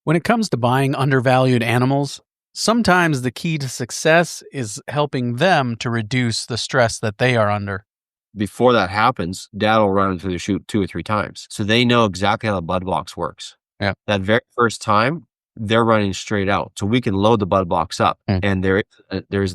When it comes to buying undervalued animals, sometimes the key to success is helping them to reduce the stress that they are under. Before that happens, Dad will run through the chute 2 or 3 times. So they know exactly how the bud box works. Yeah. That very first time, they're running straight out. So we can load the bud box up and they're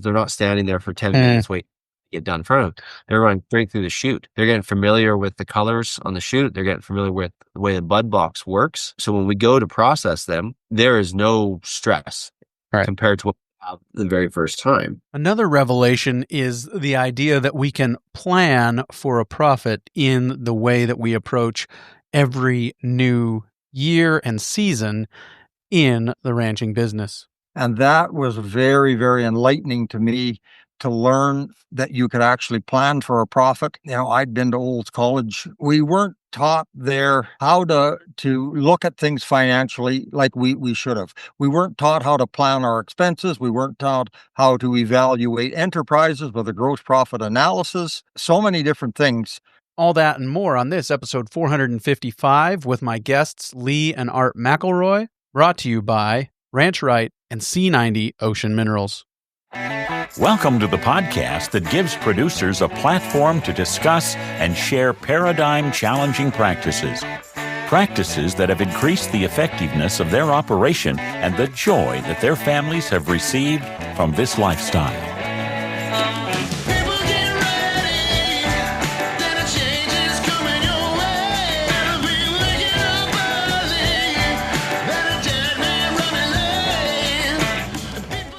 not standing there for 10 minutes waiting to get done in front of them. They're running straight through the chute. They're getting familiar with the colors on the chute. They're getting familiar with the way the bud box works. So when we go to process them, there is no stress compared to what we have the very first time. Another revelation is the idea that we can plan for a profit in the way that we approach every new year and season in the ranching business. And that was very, very enlightening to me to learn that you could actually plan for a profit. I'd been to Olds College. We weren't taught there how to look at things financially like we should have. We weren't taught how to plan our expenses. We weren't taught how to evaluate enterprises with a gross profit analysis. So many different things. All that and more on this episode 455 with my guests Lee and Art McElroy, brought to you by Ranch Right and C90 Ocean Minerals. Welcome to the podcast that gives producers a platform to discuss and share paradigm-challenging practices. Practices that have increased the effectiveness of their operation and the joy that their families have received from this lifestyle.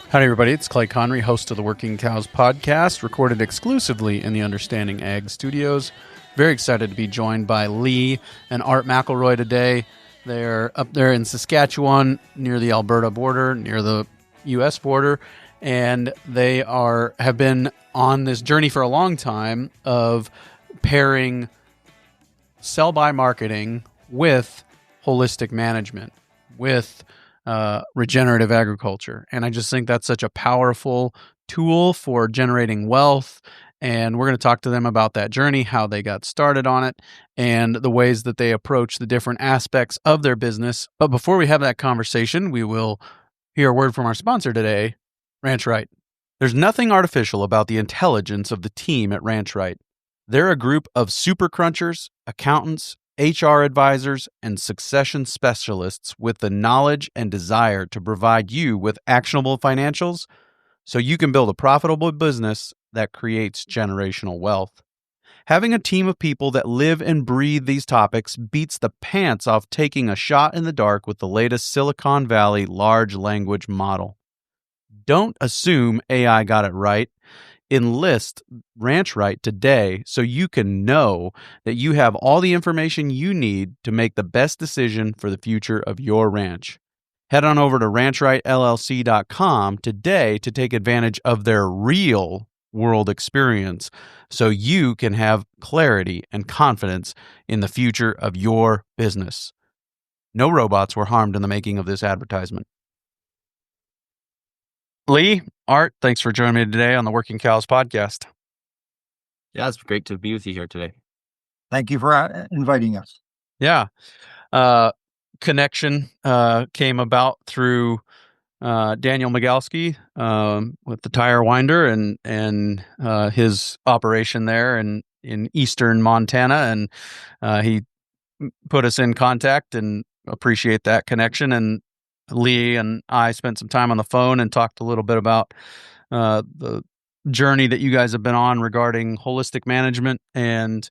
Howdy, everybody. It's Clay Conry, host of the Working Cows podcast, recorded exclusively in the Understanding Ag studios. Very excited to be joined by Lee and Art McElroy today. They're up there in Saskatchewan, near the Alberta border, near the U.S. border, and they have been on this journey for a long time of pairing sell-by marketing with holistic management, with regenerative agriculture. And I just think that's such a powerful tool for generating wealth. And we're going to talk to them about that journey, how they got started on it, and the ways that they approach the different aspects of their business. But before we have that conversation, we will hear a word from our sponsor today, Ranch Right. There's nothing artificial about the intelligence of the team at Ranch Right. They're a group of super crunchers, accountants, HR advisors, and succession specialists with the knowledge and desire to provide you with actionable financials so you can build a profitable business that creates generational wealth. Having a team of people that live and breathe these topics beats the pants off taking a shot in the dark with the latest Silicon Valley large language model. Don't assume AI got it right. Enlist Ranch Right today so you can know that you have all the information you need to make the best decision for the future of your ranch. Head on over to ranchrightllc.com today to take advantage of their real world experience so you can have clarity and confidence in the future of your business. No robots were harmed in the making of this advertisement. Lee, Art, thanks for joining me today on the Working Cows podcast. Yeah, it's great to be with you here today. Thank you for inviting us. Yeah. Connection came about through Daniel Migalski with the Tire Winder and his operation there in eastern Montana. And he put us in contact and appreciate that connection. And Lee and I spent some time on the phone and talked a little bit about the journey that you guys have been on regarding holistic management and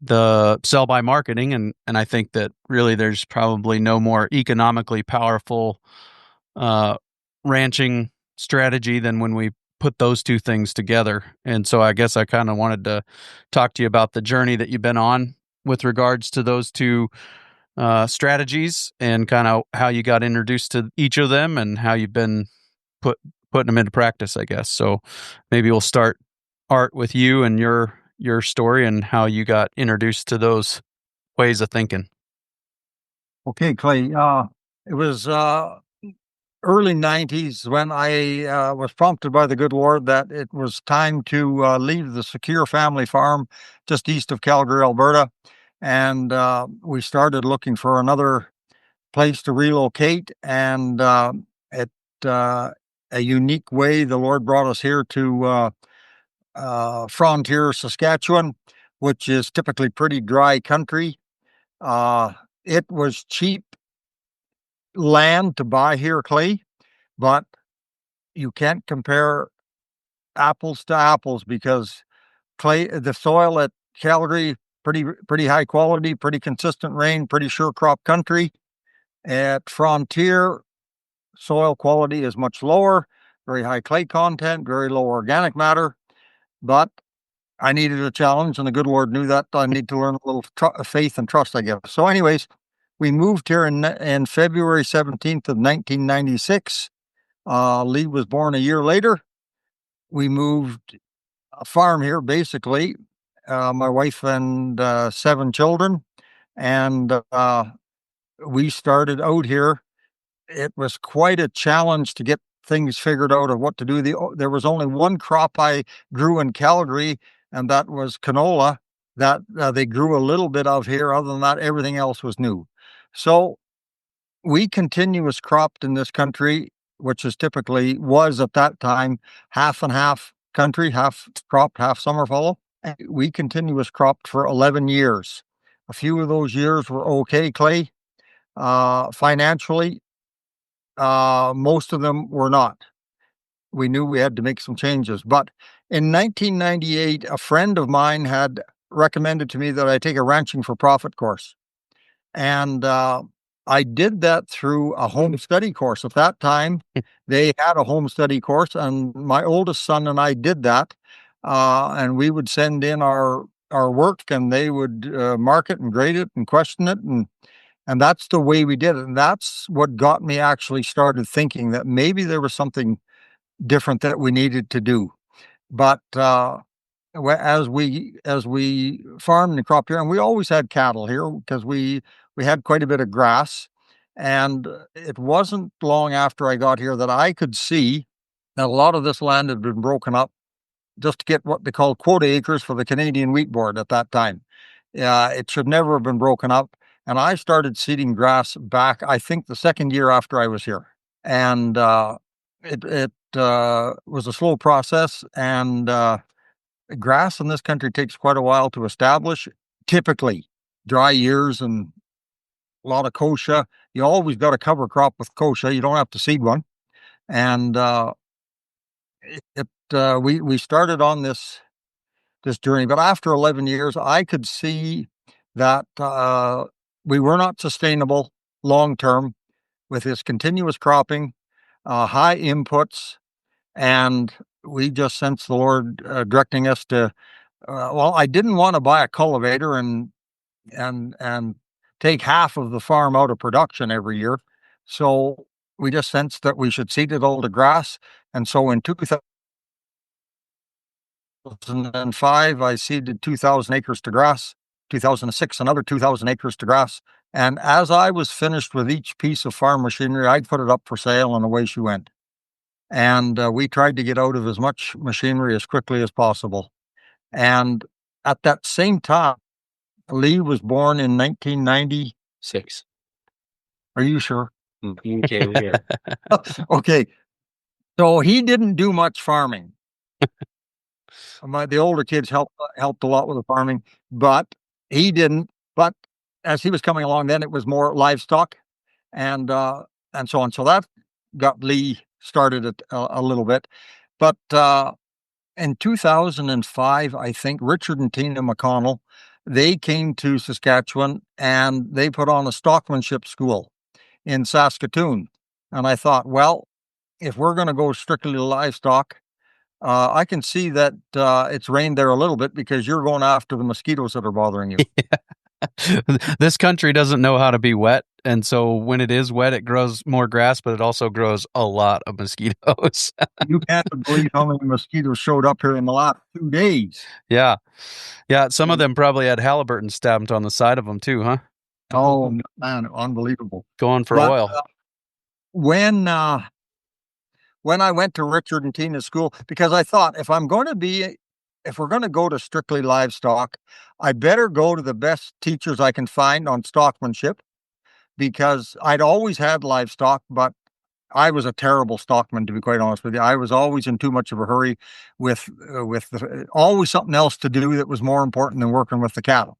the sell-by marketing. And I think that really there's probably no more economically powerful ranching strategy than when we put those two things together. And so I guess I kind of wanted to talk to you about the journey that you've been on with regards to those two strategies and kind of how you got introduced to each of them and how you've been putting them into practice, I guess. So maybe we'll start, Art, with you and your story and how you got introduced to those ways of thinking. Okay, Clay. It was early 90s when I was prompted by the good Lord that it was time to leave the secure family farm just east of Calgary, Alberta. And we started looking for another place to relocate, and a unique way, the Lord brought us here to Frontier, Saskatchewan, which is typically pretty dry country. It was cheap land to buy here, Clay, but you can't compare apples to apples because the soil at Calgary, pretty high quality, pretty consistent rain, pretty sure crop country. At Frontier, soil quality is much lower, very high clay content, very low organic matter, but I needed a challenge, and the good Lord knew that I need to learn a little faith and trust, I guess. So anyways, we moved here in February 17th of 1996. Lee was born a year later. We moved a farm here, basically, my wife and 7 children, and we started out here. It was quite a challenge to get things figured out of what to do. There was only one crop I grew in Calgary, and that was canola that they grew a little bit of here. Other than that, everything else was new. So we continuous cropped in this country, which is was at that time half and half country, half cropped, half summer fallow. We continuous cropped for 11 years. A few of those years were okay, Clay. Financially, most of them were not. We knew we had to make some changes. But in 1998, a friend of mine had recommended to me that I take a Ranching for Profit course. And I did that through a home study course. At that time, they had a home study course, and my oldest son and I did that. And we would send in our work, and they would mark it and grade it and question it. And that's the way we did it. And that's what got me actually started thinking that maybe there was something different that we needed to do. But as we farmed and cropped here, and we always had cattle here because we had quite a bit of grass. And it wasn't long after I got here that I could see that a lot of this land had been broken up just to get what they call quota acres for the Canadian Wheat Board at that time. It should never have been broken up. And I started seeding grass back, I think, the second year after I was here. And it was a slow process. And grass in this country takes quite a while to establish. Typically, dry years and a lot of kochia. You always got a cover crop with kochia. You don't have to seed one. And we started on this journey. But after 11 years, I could see that we were not sustainable long term with this continuous cropping, high inputs, and we just sensed the Lord directing us to. I didn't want to buy a cultivator and take half of the farm out of production every year, so we just sensed that we should seed it all to grass. And so in 2005, I seeded 2,000 acres to grass. 2006, another 2,000 acres to grass. And as I was finished with each piece of farm machinery, I'd put it up for sale, and away she went. And we tried to get out of as much machinery as quickly as possible. And at that same time, Lee was born in 1996. Are you sure? Okay. Okay. So he didn't do much farming. The older kids helped a lot with the farming, but he didn't. But as he was coming along, then it was more livestock and so on. So that got Lee started a little bit. But in 2005, I think Richard and Tina McConnell, they came to Saskatchewan and they put on a stockmanship school in Saskatoon. And I thought, well, if we're going to go strictly to livestock, I can see that it's rained there a little bit because you're going after the mosquitoes that are bothering you. Yeah. This country doesn't know how to be wet. And so when it is wet, it grows more grass, but it also grows a lot of mosquitoes. You can't believe how many mosquitoes showed up here in the last 2 days. Yeah. Yeah. Some of them probably had Halliburton stamped on the side of them too, huh? Oh, man, unbelievable. Going for oil. When I went to Richard and Tina's school, because I thought if we're going to go to strictly livestock, I better go to the best teachers I can find on stockmanship, because I'd always had livestock, but I was a terrible stockman, to be quite honest with you. I was always in too much of a hurry with always something else to do that was more important than working with the cattle.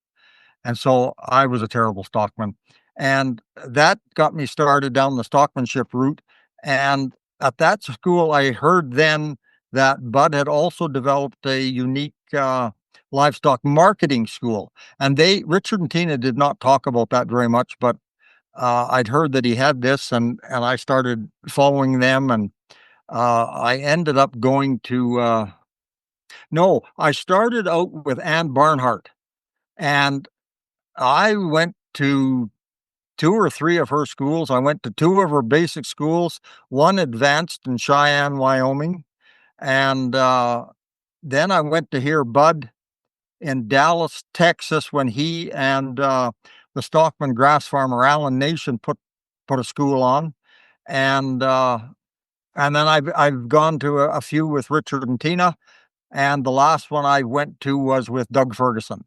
And so I was a terrible stockman. And that got me started down the stockmanship route. And at that school, I heard then that Bud had also developed a unique livestock marketing school. And Richard and Tina did not talk about that very much, but I'd heard that he had this, and I started following them, and I ended up going to. No, I started out with Ann Barnhart, and I went to 2 or 3 of her schools. I went to 2 of her basic schools, one advanced in Cheyenne, Wyoming, and then I went to hear Bud in Dallas, Texas, when he and the Stockman grass farmer Alan Nation put a school on, and then I've gone to a few with Richard and Tina, and the last one I went to was with Doug Ferguson.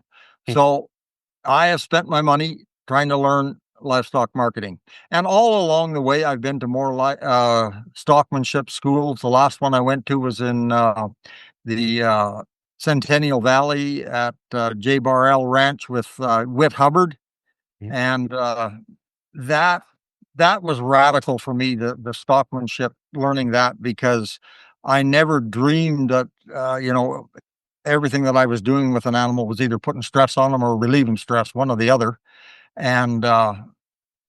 So I have spent my money trying to learn livestock marketing, and all along the way I've been to more stockmanship schools. The last one I went to was in the Centennial Valley at J. Barrell Ranch with Whit Hubbard, and that was radical for me, the stockmanship, learning that, because I never dreamed that everything that I was doing with an animal was either putting stress on them or relieving stress, one or the other. And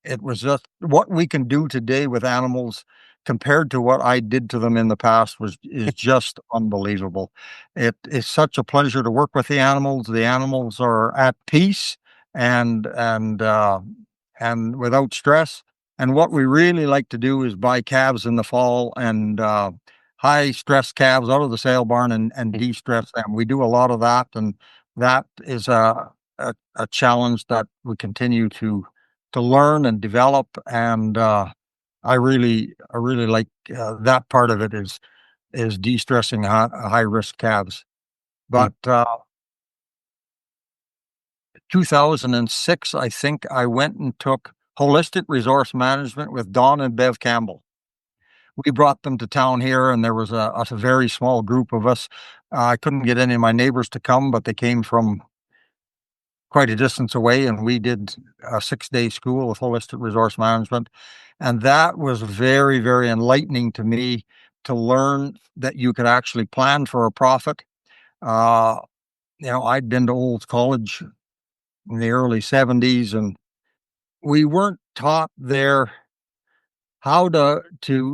it was just what we can do today with animals compared to what I did to them in the past is just unbelievable. It is such a pleasure to work with the animals. The animals are at peace and without stress. And what we really like to do is buy calves in the fall and high stress calves out of the sale barn and de-stress them. We do a lot of that, and that is a challenge that we continue to learn and develop. And I really like that part of it is de-stressing high risk calves. But 2006, I think I went and took holistic resource management with Don and Bev Campbell. We brought them to town here, and there was a very small group of us. I couldn't get any of my neighbors to come, but they came from quite a distance away, and we did a 6-day school with holistic resource management. And that was very, very enlightening to me, to learn that you could actually plan for a profit. I'd been to Olds College in the early 70s, and we weren't taught there how to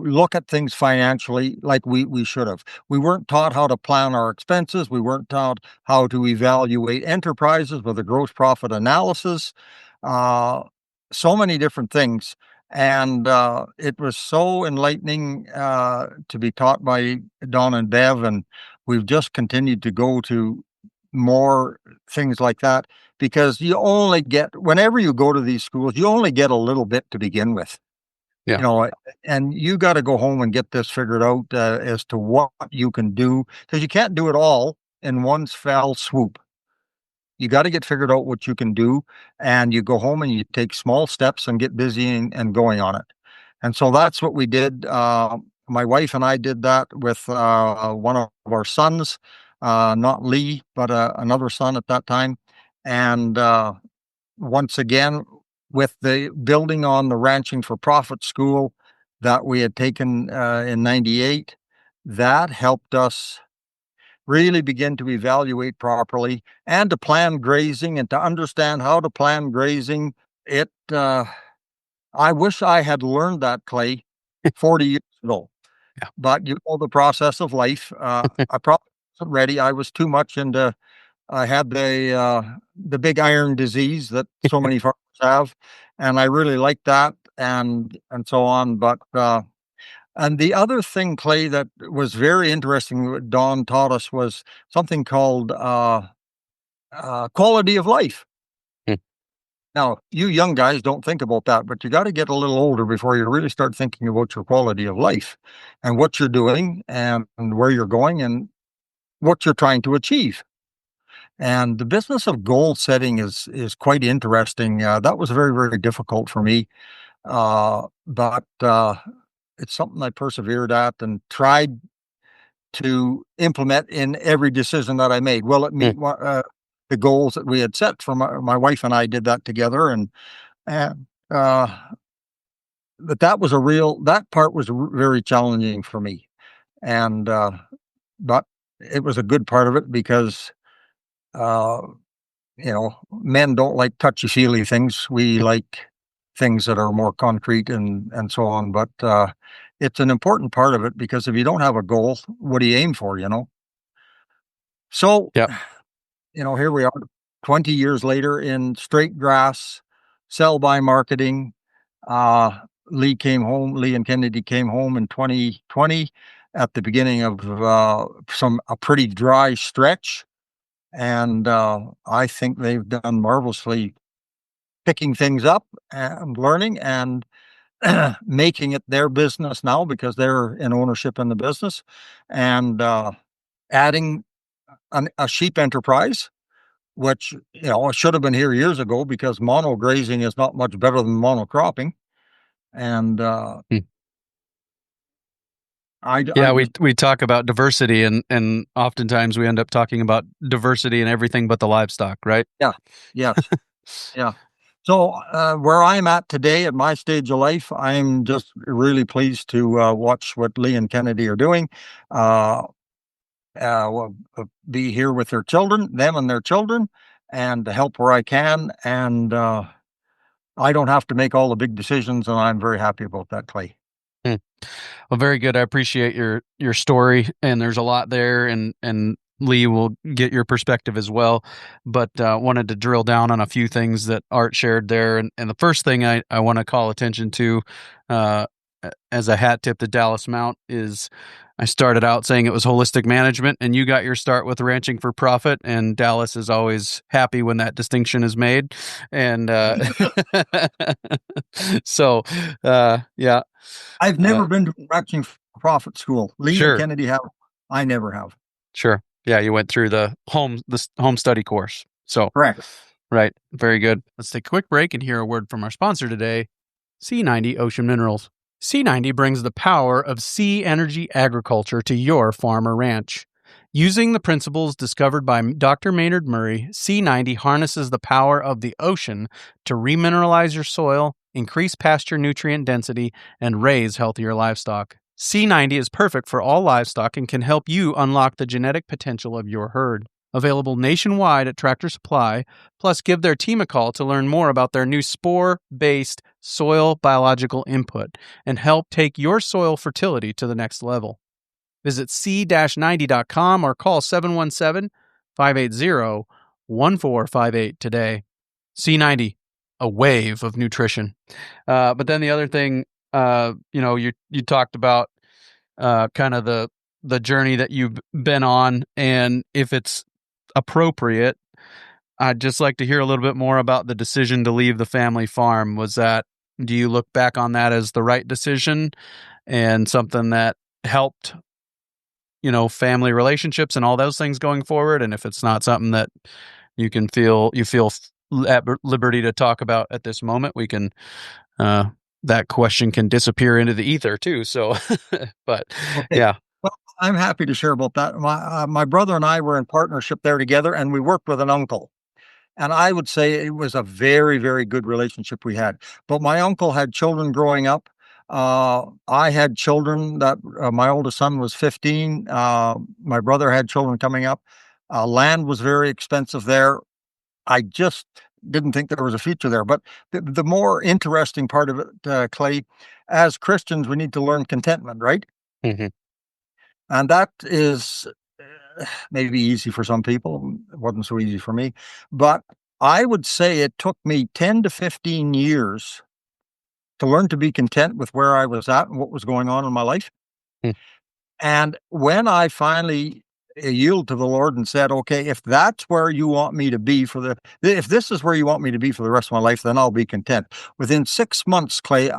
look at things financially like we should have. We weren't taught how to plan our expenses. We weren't taught how to evaluate enterprises with a gross profit analysis. So many different things. And it was so enlightening to be taught by Don and Bev, and we've just continued to go to more things like that, because you only get, whenever you go to these schools, you only get a little bit to begin with. Yeah. And you got to go home and get this figured out as to what you can do, because you can't do it all in one fell swoop. You got to get figured out what you can do, and you go home and you take small steps and get busy and going on it. And so that's what we did. My wife and I did that with one of our sons, not Lee, but another son at that time. And once again, with the building on the Ranching for Profit school that we had taken in 98, that helped us really begin to evaluate properly and to plan grazing and to understand how to plan grazing. I wish I had learned that, Clay, 40 years ago. Yeah. But the process of life, I probably wasn't ready. I was too much into, I had the big iron disease that so many farmers have, and I really liked that, and so on. But and the other thing, Clay, that was very interesting, what Don taught us, was something called quality of life. Now, you young guys don't think about that, but you got to get a little older before you really start thinking about your quality of life and what you're doing and where you're going and what you're trying to achieve. And the business of goal setting is quite interesting. That was very, very difficult for me. But it's something I persevered at and tried to implement in every decision that I made. Will it meet the goals that we had set for my wife and I did that together. And but that part was very challenging for me. And, but it was a good part of it because, men don't like touchy-feely things. We like things that are more concrete and so on. But it's an important part of it because if you don't have a goal, what do you aim for, So, Yep. Here we are 20 years later in straight grass, sell-by marketing. Lee and Kennedy came home in 2020 at the beginning of a pretty dry stretch. And I think they've done marvelously picking things up and learning and making it their business now because they're in ownership in the business, and adding a sheep enterprise, which, should have been here years ago because mono grazing is not much better than monocropping. And we talk about diversity, and oftentimes we end up talking about diversity in everything but the livestock, right? Yeah. Yes. Yeah. So where I'm at today at my stage of life, I'm just really pleased to watch what Lee and Kennedy are doing. Be here with them and their children, and to help where I can. And I don't have to make all the big decisions, and I'm very happy about that, Clay. Well, very good. I appreciate your story, and there's a lot there, and Lee will get your perspective as well, but wanted to drill down on a few things that Art shared there. And the first thing I want to call attention to as a hat tip to Dallas Mount is I started out saying it was holistic management, and you got your start with ranching for profit, and Dallas is always happy when that distinction is made. And so, yeah. I've never been to ranching for profit school. Lee and Kennedy have. I never have. Sure. Yeah, you went through the home study course. So correct. Right. Very good. Let's take a quick break and hear a word from our sponsor today, C90 Ocean Minerals. C90 brings the power of sea energy agriculture to your farm or ranch. Using the principles discovered by Dr. Maynard Murray, C90 harnesses the power of the ocean to remineralize your soil, increase pasture nutrient density, and raise healthier livestock. C90 is perfect for all livestock and can help you unlock the genetic potential of your herd. Available nationwide at Tractor Supply, plus give their team a call to learn more about their new spore-based soil biological input and help take your soil fertility to the next level. Visit c-90.com or call 717-580-1458 today. C90, a wave of nutrition. But then the other thing, you talked about kind of the journey that you've been on, and if it's appropriate, I'd just like to hear a little bit more about the decision to leave the family farm. Do you look back on that as the right decision and something that helped, family relationships and all those things going forward? And if it's not something that you feel at liberty to talk about at this moment, we can, that question can disappear into the ether too. So, but okay. Yeah. Well, I'm happy to share about that. My brother and I were in partnership there together, and we worked with an uncle. And I would say it was a very, very good relationship we had. But my uncle had children growing up. I had children that my oldest son was 15. My brother had children coming up. Land was very expensive there. I just didn't think there was a future there. But the more interesting part of it, Clay, as Christians, we need to learn contentment, right? Mm-hmm. And that is maybe easy for some people. It wasn't so easy for me. But I would say it took me 10 to 15 years to learn to be content with where I was at and what was going on in my life. And when I finally yielded to the Lord and said, okay, if that's where you want me to be if this is where you want me to be for the rest of my life, then I'll be content. Within 6 months, Clay,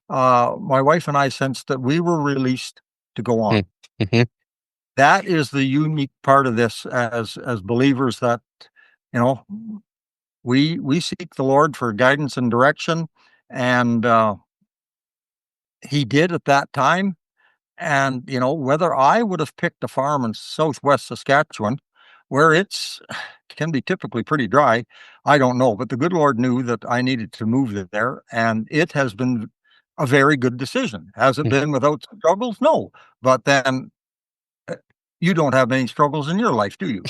my wife and I sensed that we were released to go on. Mm-hmm. That is the unique part of this as believers, that we seek the Lord for guidance and direction, and he did at that time. And, whether I would have picked a farm in southwest Saskatchewan, where it's can be typically pretty dry, I don't know. But the good Lord knew that I needed to move there, and it has been a very good decision. Has it been without struggles? No. But then you don't have any struggles in your life, do you?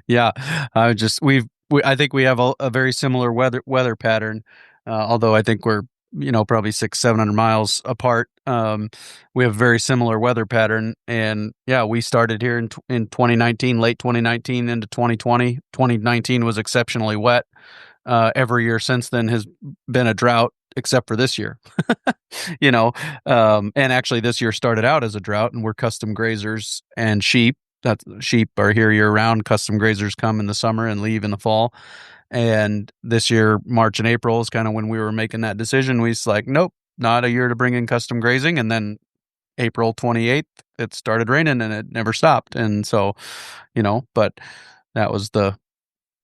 Yeah, I think we have a very similar weather pattern, although I think we're probably 600-700 miles apart. We have a very similar weather pattern, and yeah, we started here in 2019, late 2019 into 2020. 2019 was exceptionally wet. Every year since then has been a drought, except for this year. And actually this year started out as a drought, and we're custom grazers and sheep. Sheep are here year round. Custom grazers come in the summer and leave in the fall. And this year, March and April is kind of when we were making that decision. We was like, nope, not a year to bring in custom grazing. And then April 28th, it started raining and it never stopped. And so, but that was the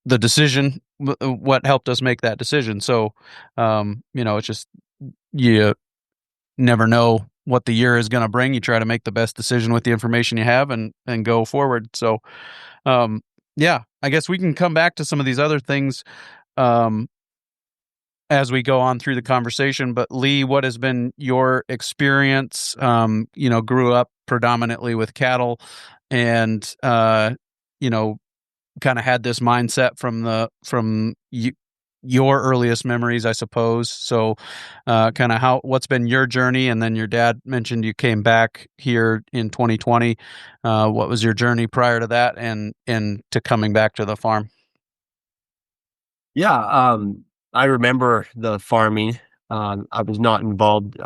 decision, what helped us make that decision. So, it's just, you never know what the year is going to bring. You try to make the best decision with the information you have and go forward. So, yeah, I guess we can come back to some of these other things as we go on through the conversation. But Lee, what has been your experience? Grew up predominantly with cattle, and kind of had this mindset from your earliest memories, I suppose. So, kind of what's been your journey? And then your dad mentioned you came back here in 2020. What was your journey prior to that, and to coming back to the farm? Yeah, I remember the farming. I was not involved,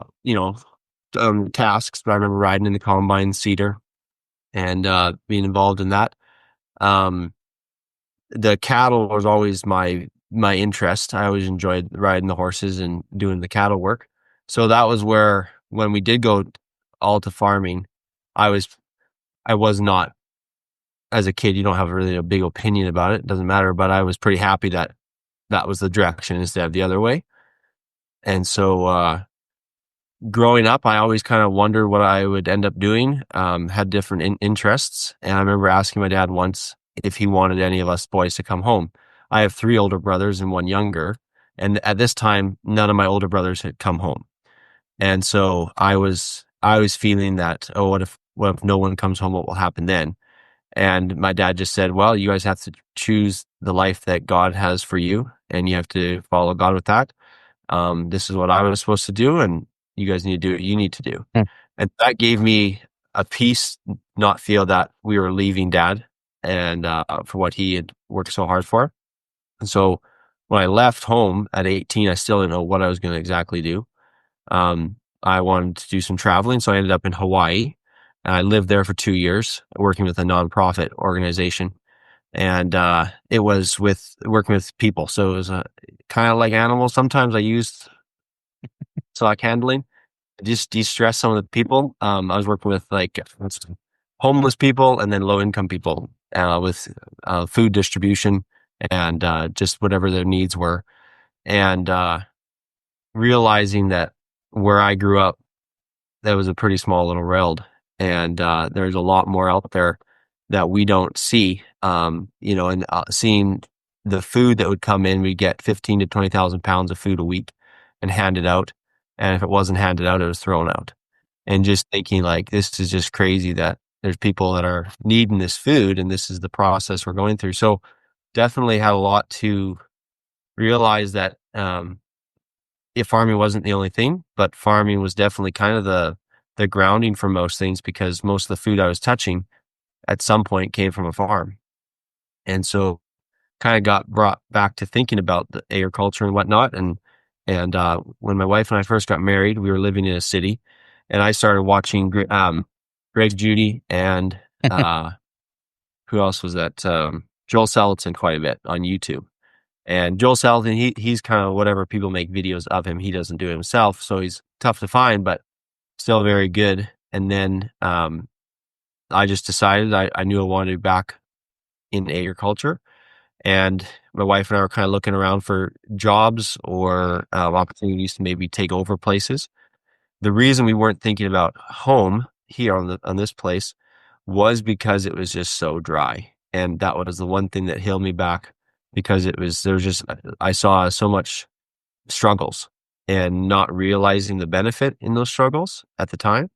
tasks, but I remember riding in the combine seeder and being involved in that. The cattle was always my interest. I always enjoyed riding the horses and doing the cattle work. So that was where, when we did go all to farming, I was not, as a kid, you don't have really a big opinion about it. It doesn't matter, but I was pretty happy that was the direction instead of the other way. And so, growing up, I always kind of wondered what I would end up doing, had different interests. And I remember asking my dad once if he wanted any of us boys to come home. I have 3 older brothers and 1 younger. And at this time, none of my older brothers had come home. And so I was feeling that, oh, what if no one comes home? What will happen then? And my dad just said, well, you guys have to choose the life that God has for you, and you have to follow God with that. This is what I was supposed to do, and you guys need to do what you need to do. And that gave me a peace, not feel that we were leaving Dad and for what he had worked so hard for. And so when I left home at 18, I still didn't know what I was going to exactly do. I wanted to do some traveling, so I ended up in Hawaii. And I lived there for 2 years, working with a nonprofit organization. And it was working with people. So it was kind of like animals. Sometimes I used stock handling, just de-stress some of the people. I was working with homeless people and then low-income people with food distribution and just whatever their needs were. And realizing that where I grew up, that was a pretty small little world. And there's a lot more out there that we don't see, and seeing the food that would come in, we get 15 to 20,000 pounds of food a week and handed out. And if it wasn't handed out, it was thrown out. And just thinking this is just crazy that there's people that are needing this food and this is the process we're going through. So definitely had a lot to realize that if farming wasn't the only thing, but farming was definitely kind of the grounding for most things, because most of the food I was touching at some point came from a farm. And so kind of got brought back to thinking about the agriculture and whatnot. And when my wife and I first got married, we were living in a city, and I started watching Greg Judy and who else was that? Joel Salatin quite a bit on YouTube. And Joel Salatin, he's kind of whatever people make videos of him. He doesn't do it himself, so he's tough to find, but still very good. And then I just decided I knew I wanted to be back in agriculture. And my wife and I were kind of looking around for jobs or opportunities to maybe take over places. The reason we weren't thinking about home here on this place was because it was just so dry. And that was the one thing that held me back, because I saw so much struggles and not realizing the benefit in those struggles at the time.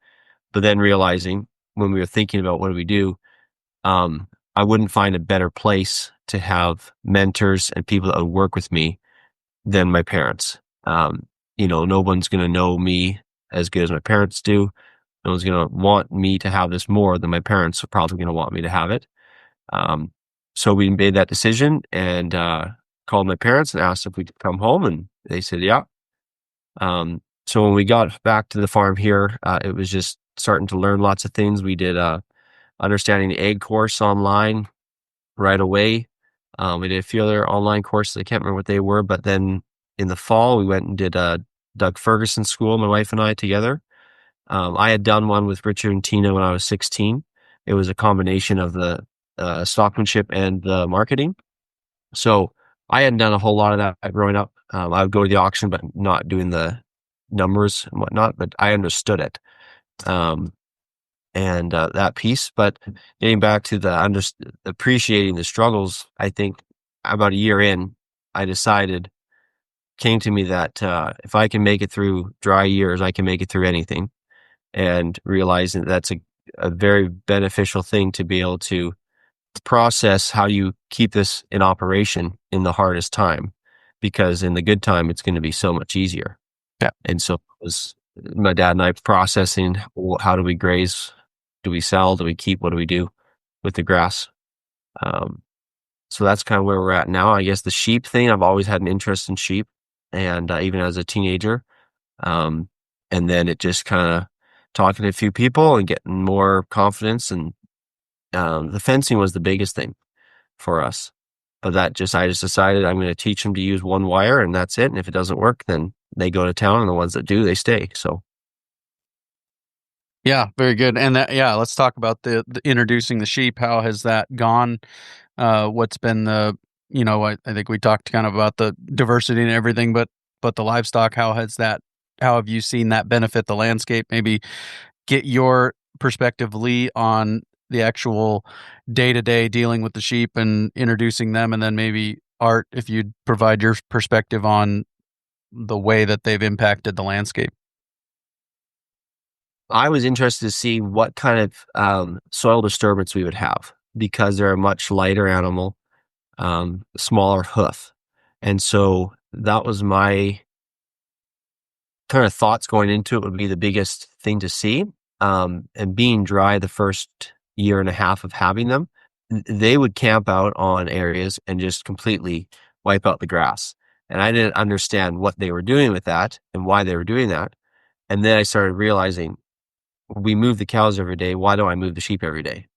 But then realizing when we were thinking about what do we do, I wouldn't find a better place to have mentors and people that would work with me than my parents. No one's going to know me as good as my parents do. No one's going to want me to have this more than my parents are probably going to want me to have it. So we made that decision and called my parents and asked if we could come home, and they said, yeah. So when we got back to the farm here, it was just starting to learn lots of things. We did understanding the egg course online right away. We did a few other online courses. I can't remember what they were, but then in the fall, we went and did a Doug Ferguson school, my wife and I together. I had done one with Richard and Tina when I was 16. It was a combination of the stockmanship and the marketing. So I hadn't done a whole lot of that growing up. I would go to the auction, but not doing the numbers and whatnot, but I understood it. And that piece. But getting back to appreciating the struggles, I think about a year in, came to me that if I can make it through dry years, I can make it through anything. And realizing that's a very beneficial thing to be able to process how you keep this in operation in the hardest time, because in the good time, it's going to be so much easier. Yeah. And so it was my dad and I processing, how do we graze? Do we sell? Do we keep? What do we do with the grass? So that's kind of where we're at now. I guess the sheep thing, I've always had an interest in sheep, and even as a teenager. And then it just kind of talking to a few people and getting more confidence. And the fencing was the biggest thing for us. But I just decided I'm going to teach them to use one wire, and that's it. And if it doesn't work, then they go to town, and the ones that do, they stay. So. Yeah, very good. And let's talk about the introducing the sheep. How has that gone? What's been I think we talked kind of about the diversity and everything, but the livestock, how have you seen that benefit the landscape? Maybe get your perspective, Lee, on the actual day-to-day dealing with the sheep and introducing them, and then maybe Art, if you'd provide your perspective on the way that they've impacted the landscape. I was interested to see what kind of soil disturbance we would have, because they're a much lighter animal, smaller hoof. And so that was my kind of thoughts going into it, would be the biggest thing to see. And being dry the first year and a half of having them, they would camp out on areas and just completely wipe out the grass. And I didn't understand what they were doing with that and why they were doing that. And then I started realizing, we move the cows every day. Why don't I move the sheep every day?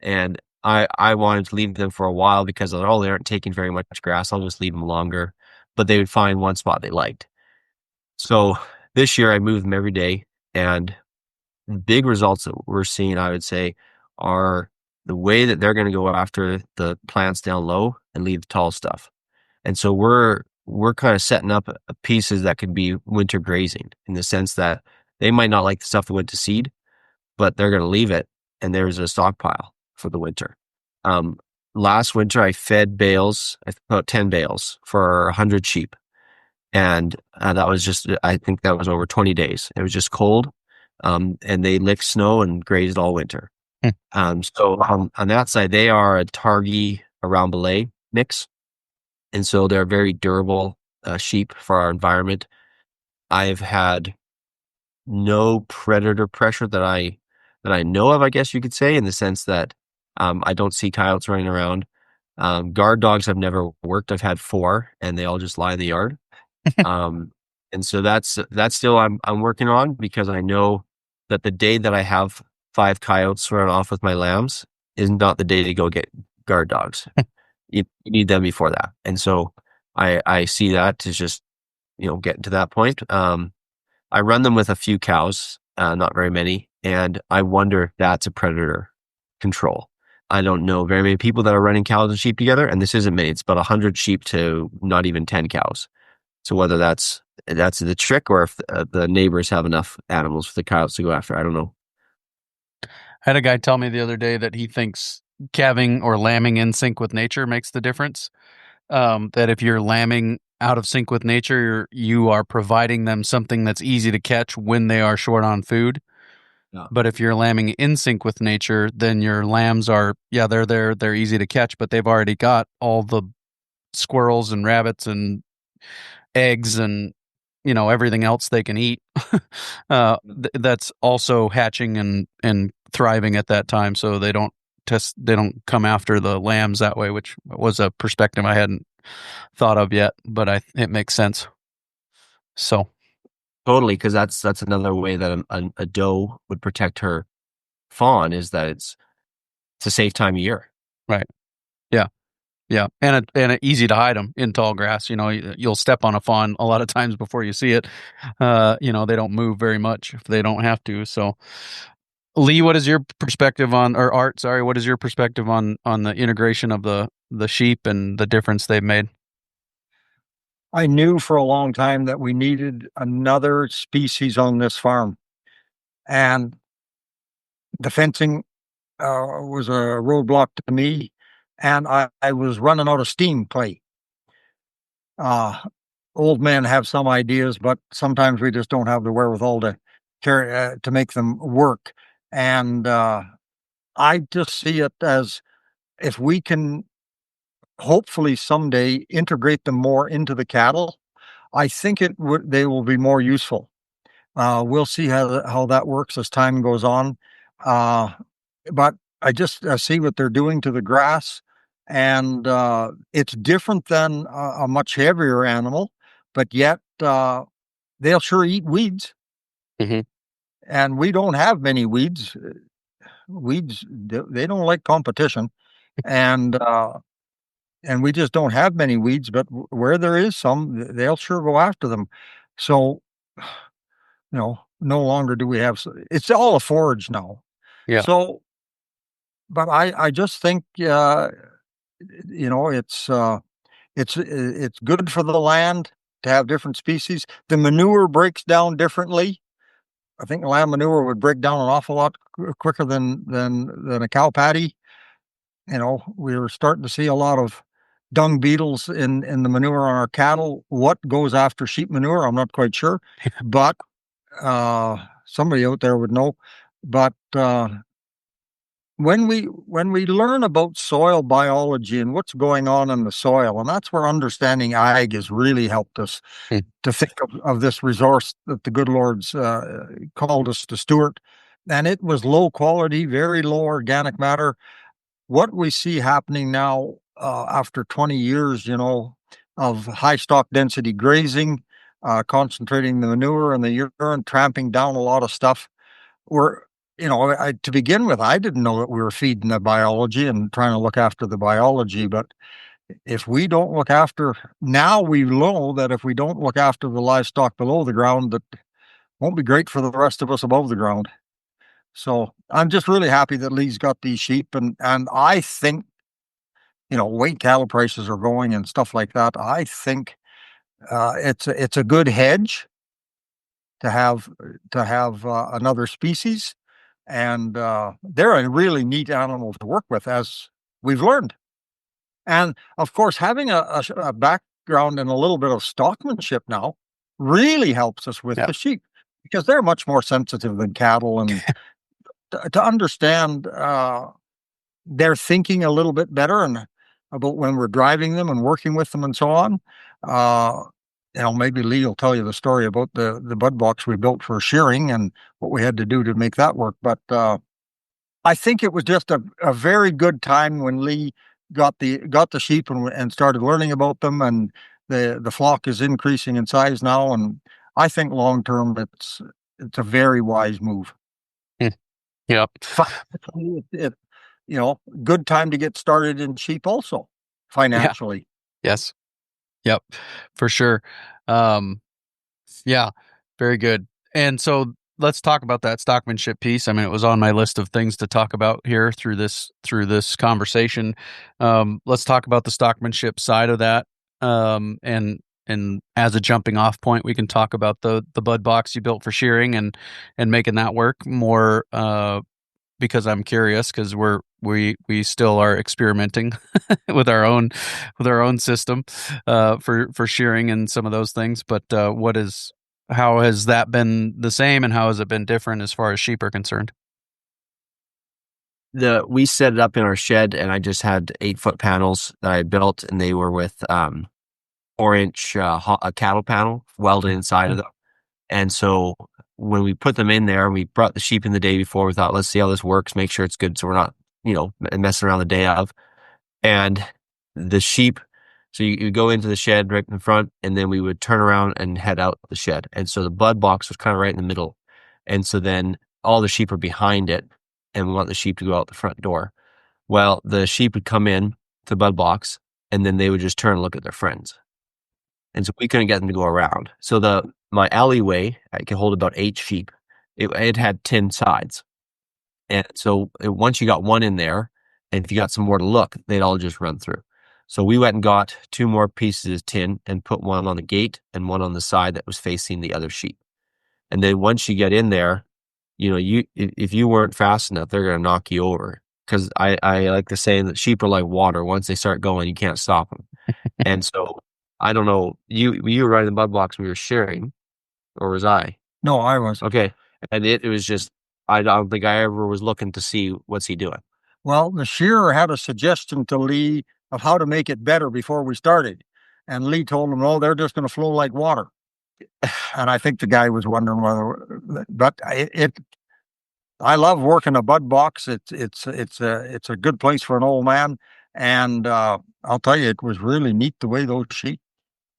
And I wanted to leave them for a while because they aren't taking very much grass. I'll just leave them longer. But they would find one spot they liked. So this year I moved them every day, and the big results that we're seeing, I would say, are the way that they're going to go after the plants down low and leave the tall stuff. And so we're kind of setting up pieces that could be winter grazing, in the sense that they might not like the stuff that went to seed, but they're going to leave it, and there's a stockpile for the winter. Last winter, I fed bales, about 10 bales for 100 sheep. And that was I think that was over 20 days. It was just cold, and they licked snow and grazed all winter. So on that side, they are a Targhee around belay mix. And so they're very durable sheep for our environment. I've had no predator pressure that I know of, I guess you could say, in the sense that I don't see coyotes running around. Guard dogs have never worked. I've had 4, and they all just lie in the yard. And so that's still I'm working on, because I know that the day that I have 5 coyotes run off with my lambs is not the day to go get guard dogs. You need them before that. And so I see that as just, getting to that point. I run them with a few cows, not very many. And I wonder if that's a predator control. I don't know very many people that are running cows and sheep together, and this isn't many. It's about 100 sheep to not even 10 cows. So whether that's the trick, or if the neighbors have enough animals for the cows to go after, I don't know. I had a guy tell me the other day that he thinks calving or lambing in sync with nature makes the difference. That if you're lambing out of sync with nature, you are providing them something that's easy to catch when they are short on food. Yeah. But if you're lambing in sync with nature, then your lambs are, they're there, they're easy to catch, but they've already got all the squirrels and rabbits and eggs and everything else they can eat. That's also hatching and thriving at that time, so they don't come after the lambs that way, which was a perspective I hadn't thought of yet, but it makes sense. So totally, because that's another way that a doe would protect her fawn, is that it's a safe time of year. Right. Yeah, and easy to hide them in tall grass. You'll step on a fawn a lot of times before you see it. They don't move very much if they don't have to. So, Lee, what is your perspective on, or Art? Sorry, what is your perspective on the integration of the sheep and the difference they've made? I knew for a long time that we needed another species on this farm, and the fencing was a roadblock to me, and I was running out of steam clay. Old men have some ideas, but sometimes we just don't have the wherewithal to carry to make them work. And I just see it as, if we can hopefully someday integrate them more into the cattle, I think they will be more useful. We'll see how that works as time goes on. But I just see what they're doing to the grass, and it's different than a much heavier animal, but yet they'll sure eat weeds. Mm-hmm. And we don't have many weeds. Weeds, they don't like competition, and we just don't have many weeds. But where there is some, they'll sure go after them. So, no longer do we have. It's all a forage now. Yeah. So, but I just think it's good for the land to have different species. The manure breaks down differently. I think lamb manure would break down an awful lot quicker than a cow patty. We were starting to see a lot of dung beetles in the manure on our cattle. What goes after sheep manure, I'm not quite sure, but somebody out there would know. But when we learn about soil biology and what's going on in the soil, and that's where understanding ag has really helped us to think of this resource that the good Lord's called us to steward. And it was low quality, very low organic matter. What we see happening now after 20 years, of high stock density grazing, concentrating the manure and the urine, tramping down a lot of stuff, to begin with, I didn't know that we were feeding the biology and trying to look after the biology. But if we don't look after, now we know that if we don't look after the livestock below the ground, that won't be great for the rest of us above the ground. So I'm just really happy that Lee's got these sheep, and I think, weight cattle prices are going and stuff like that. I think it's a good hedge to have another species. And they're a really neat animal to work with, as we've learned. And of course, having a background in a little bit of stockmanship now really helps us with the sheep, because they're much more sensitive than cattle. And to understand their thinking a little bit better, and about when we're driving them and working with them and so on. Maybe Lee will tell you the story about the bud box we built for shearing and what we had to do to make that work. But I think it was just a very good time when Lee got the sheep and started learning about them, and the flock is increasing in size now. And I think long term it's a very wise move. Yep. Good time to get started in sheep also, financially. Yeah. Yes. Yep. For sure. Yeah. Very good. And so let's talk about that stockmanship piece. I mean, it was on my list of things to talk about here through this conversation. Let's talk about the stockmanship side of that. And as a jumping off point, we can talk about the bud box you built for shearing and making that work more. Because I'm curious, because we still are experimenting with our own system for shearing and some of those things. But how has that been the same, and how has it been different as far as sheep are concerned? We set it up in our shed, and I just had 8-foot panels that I built, and they were with 4-inch a cattle panel welded inside of them. And so when we put them in there, we brought the sheep in the day before. We thought, let's see how this works, make sure it's good, so we're not, messing around the day of. And the sheep, so you go into the shed right in the front, and then we would turn around and head out the shed. And so the bud box was kind of right in the middle. And so then all the sheep are behind it, and we want the sheep to go out the front door. Well, the sheep would come in to the bud box, and then they would just turn and look at their friends. And so we couldn't get them to go around. So my alleyway, I could hold about 8 sheep. It had 10 sides. And so once you got one in there, and if you got some more to look, they'd all just run through. So we went and got 2 more pieces of tin and put one on the gate and one on the side that was facing the other sheep. And then once you get in there, if you weren't fast enough, they're going to knock you over. Because I like the saying that sheep are like water. Once they start going, you can't stop them. And so I don't know, you were riding the bud box when we were shearing, or was I? No, I was. Okay. And it was just, I don't think I ever was looking to see what's he doing. Well, the shearer had a suggestion to Lee of how to make it better before we started. And Lee told him, no, they're just going to flow like water. And I think the guy was wondering whether, but I love working a bud box. It's a good place for an old man. And I'll tell you, it was really neat the way those sheep,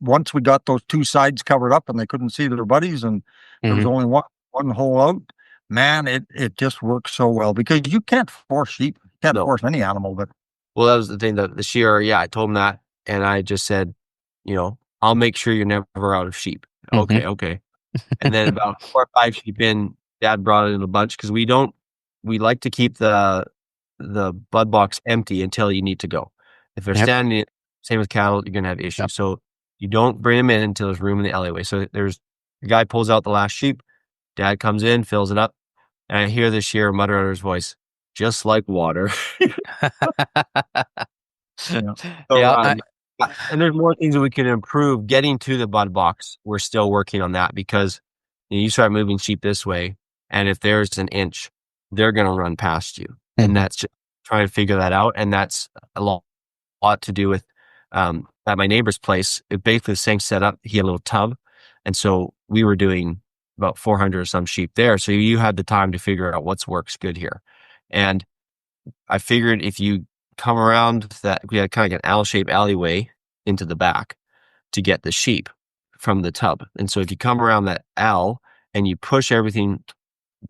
once we got those 2 sides covered up and they couldn't see their buddies, and there was only one hole out, man, it just works so well, because you can't force sheep. You can't force any animal. But well, that was the thing, that the shearer, I told him that, and I just said, I'll make sure you're never out of sheep. Okay. And then about 4 or 5 sheep in, Dad brought it in a bunch, because we like to keep the bud box empty until you need to go. If they're standing, same with cattle, you're going to have issues. Yep. So you don't bring them in until there's room in the alleyway. So the guy pulls out the last sheep, Dad comes in, fills it up, and I hear the shearer mutter under his voice, just like water. And there's more things that we can improve getting to the bud box. We're still working on that, because you start moving sheep this way, and if there's an inch, they're going to run past you. And that's just trying to figure that out. And that's a lot to do with, at my neighbor's place, it basically the same setup. He had a little tub. And so we were doing about 400 or some sheep there. So you had the time to figure out what works good here. And I figured if you come around that, we had kind of like an L-shaped alleyway into the back to get the sheep from the tub. And so if you come around that L and you push everything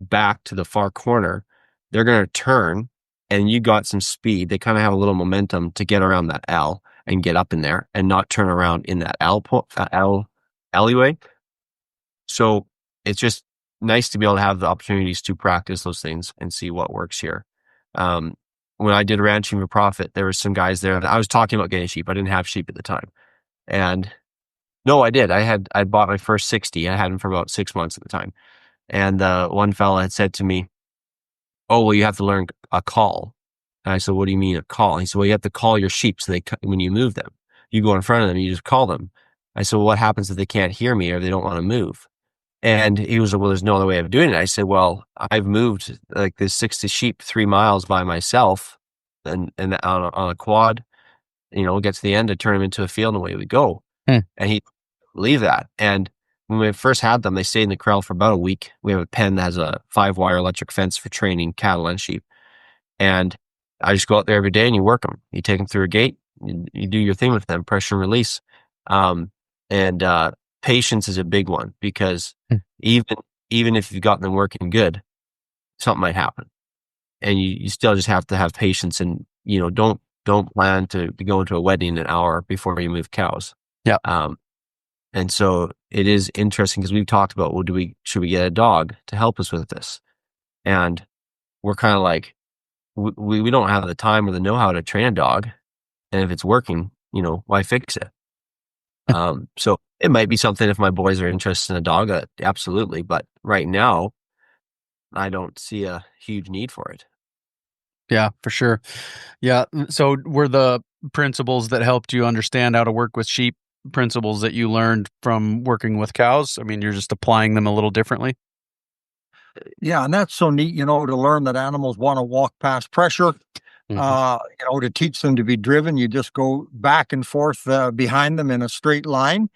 back to the far corner, they're going to turn, and you got some speed. They kind of have a little momentum to get around that L and get up in there and not turn around in that L alleyway. So it's just nice to be able to have the opportunities to practice those things and see what works here. When I did ranching for profit, there were some guys there that I was talking about getting sheep. I didn't have sheep at the time. And no, I did. I bought my first 60. I had them for about 6 months at the time. And one fella had said to me, oh, well, you have to learn a call. And I said, what do you mean a call? He said, well, you have to call your sheep so when you move them, you go in front of them, you just call them. I said, well, what happens if they can't hear me or they don't want to move? And he was like, well, there's no other way of doing it. I said, well, I've moved like this 60 sheep 3 miles by myself and on a quad, get to the end, I turn them into a field and away we go. And he leave that. And when we first had them, they stayed in the corral for about a week. We have a pen that has a 5-wire electric fence for training cattle and sheep. And I just go out there every day and you work them. You take them through a gate, you do your thing with them, pressure and release. And patience is a big one, because even if you've gotten them working good, something might happen. And you still just have to have patience, and, don't plan to go into a wedding an hour before you move cows. Yeah. And so it is interesting because we've talked about, well, should we get a dog to help us with this? And we're kind of like, we don't have the time or the know-how to train a dog. And if it's working, why fix it? So it might be something if my boys are interested in a dog, absolutely. But right now, I don't see a huge need for it. Yeah, for sure. Yeah. So were the principles that helped you understand how to work with sheep principles that you learned from working with cows? I mean, you're just applying them a little differently. Yeah, and that's so neat, to learn that animals want to walk past pressure. To teach them to be driven, you just go back and forth behind them in a straight line.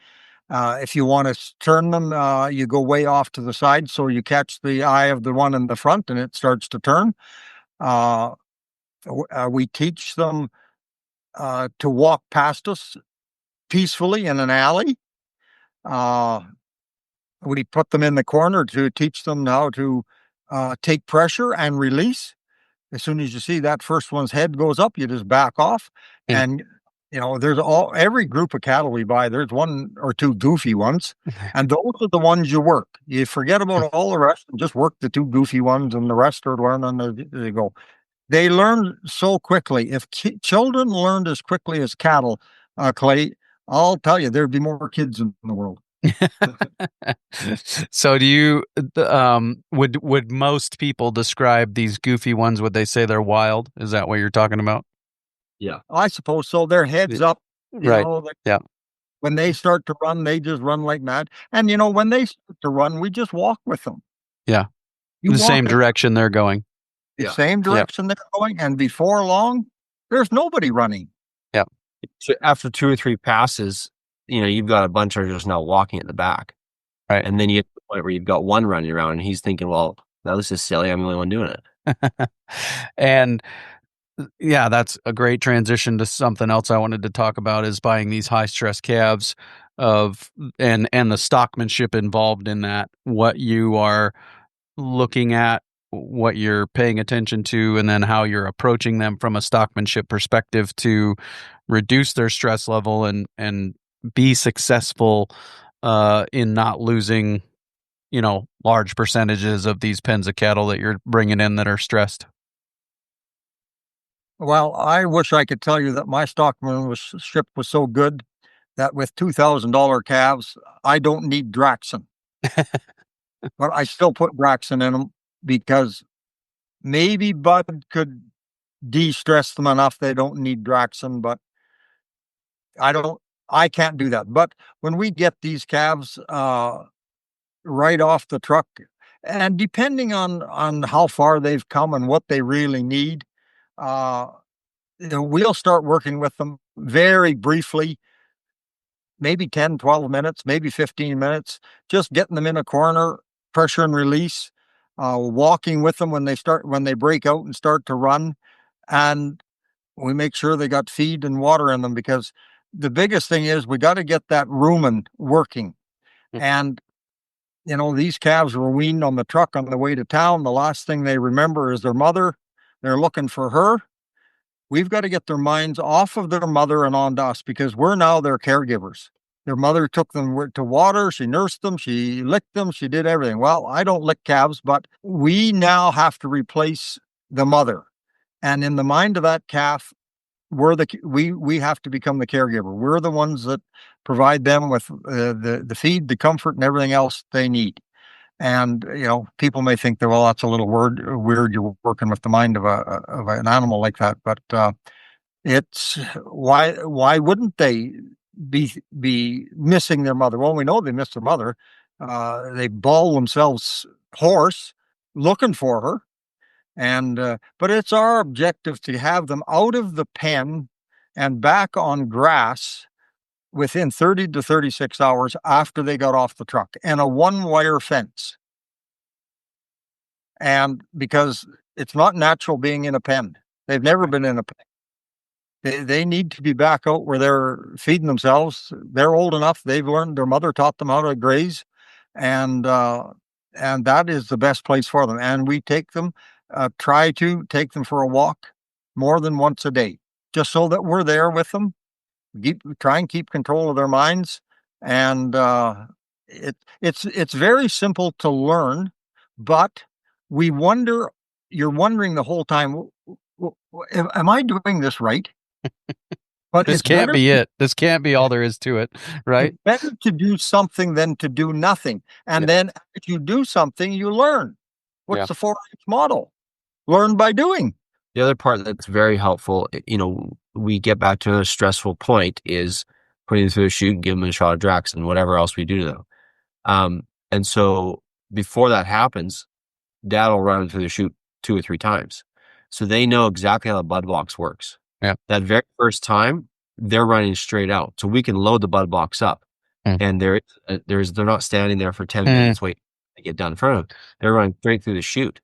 If you want to turn them, you go way off to the side so you catch the eye of the one in the front and it starts to turn. We teach them to walk past us peacefully in an alley. We put them in the corner to teach them how to take pressure and release. As soon as you see that first one's head goes up, you just back off. And there's every group of cattle we buy, there's one or two goofy ones, and those are the ones you work. You forget about all the rest and just work the two goofy ones, and the rest are learning as they go. They learn so quickly. If children learned as quickly as cattle, Clay, I'll tell you, there'd be more kids in the world. So do you would most people describe these goofy ones, would they say they're wild? Is that what you're talking about? Yeah, I suppose so. Their heads up, right. Yeah. When they start to run, they just run like mad. And when they start to run, we just walk with them. Yeah. The same direction they're going. The same direction they're going, and before long, there's nobody running. Yeah. So after 2 or 3 passes, you've got a bunch that are just now walking at the back. Right. And then you get to the point where you've got one running around and he's thinking, well, now this is silly. I'm the only one doing it. And yeah, that's a great transition to something else I wanted to talk about, is buying these high stress calves and the stockmanship involved in that, what you are looking at, what you're paying attention to, and then how you're approaching them from a stockmanship perspective to reduce their stress level and be successful in not losing, large percentages of these pens of cattle that you're bringing in that are stressed. Well, I wish I could tell you that my stockmanship was so good that with $2,000 calves, I don't need Draxin. But I still put Draxin in them because maybe Bud could de-stress them enough they don't need Draxin, but I can't do that. But when we get these calves right off the truck, and depending on how far they've come and what they really need, we'll start working with them very briefly, maybe 10, 12 minutes, maybe 15 minutes, just getting them in a corner, pressure and release, walking with them when they break out and start to run. And we make sure they got feed and water in them, because the biggest thing is we got to get that rumen working. And, these calves were weaned on the truck on the way to town. The last thing they remember is their mother. They're looking for her. We've got to get their minds off of their mother and onto us, because we're now their caregivers. Their mother took them to water. She nursed them. She licked them. She did everything. Well, I don't lick calves, but we now have to replace the mother. And in the mind of that calf, we have to become the caregiver. We're the ones that provide them with the feed, the comfort, and everything else they need. And people may think that, well, that's a little weird. You're working with the mind of an animal like that, but it's why wouldn't they be missing their mother? Well, we know they miss their mother. They bawl themselves hoarse looking for her. And but it's our objective to have them out of the pen and back on grass within 30 to 36 hours after they got off the truck, and a one-wire fence. And because it's not natural being in a pen. They've never been in a pen. They need to be back out where they're feeding themselves. They're old enough. They've learned, their mother taught them how to graze, and that is the best place for them. And we take them, try to take them for a walk more than once a day, just so that we're there with them. Try and keep control of their minds, and it's very simple to learn, but you're wondering the whole time, am I doing this right? But This can't be it. This can't be all there is to it, right? It's better to do something than to do nothing. And then if you do something, you learn. What's the 4-H model? Learn by doing. The other part that's very helpful, we get back to another stressful point, is putting them through the chute and give them a shot of Drax and whatever else we do to them. And so before that happens, Dad will run through the chute 2 or 3 times. So they know exactly how the bud box works. Yeah. That very first time, they're running straight out. So we can load the bud box up. And they're not standing there for 10 minutes waiting to get done in front of them. They're running straight through the chute.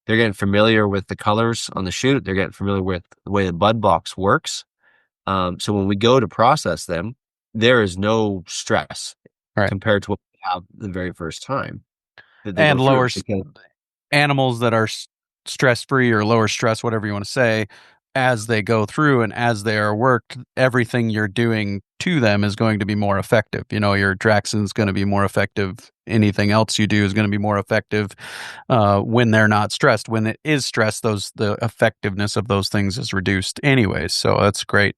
They're getting familiar with the colors on the chute. They're getting familiar with the way the bud box works. So when we go to process them, there is no stress compared to what we have the very first time. And lower animals that are stress-free or lower stress, whatever you want to say, as they go through and as they are worked, everything you're doing to them is going to be more effective. Your Draxon's going to be more effective. Anything else you do is going to be more effective when they're not stressed. When it is stressed, the effectiveness of those things is reduced anyways. So that's great.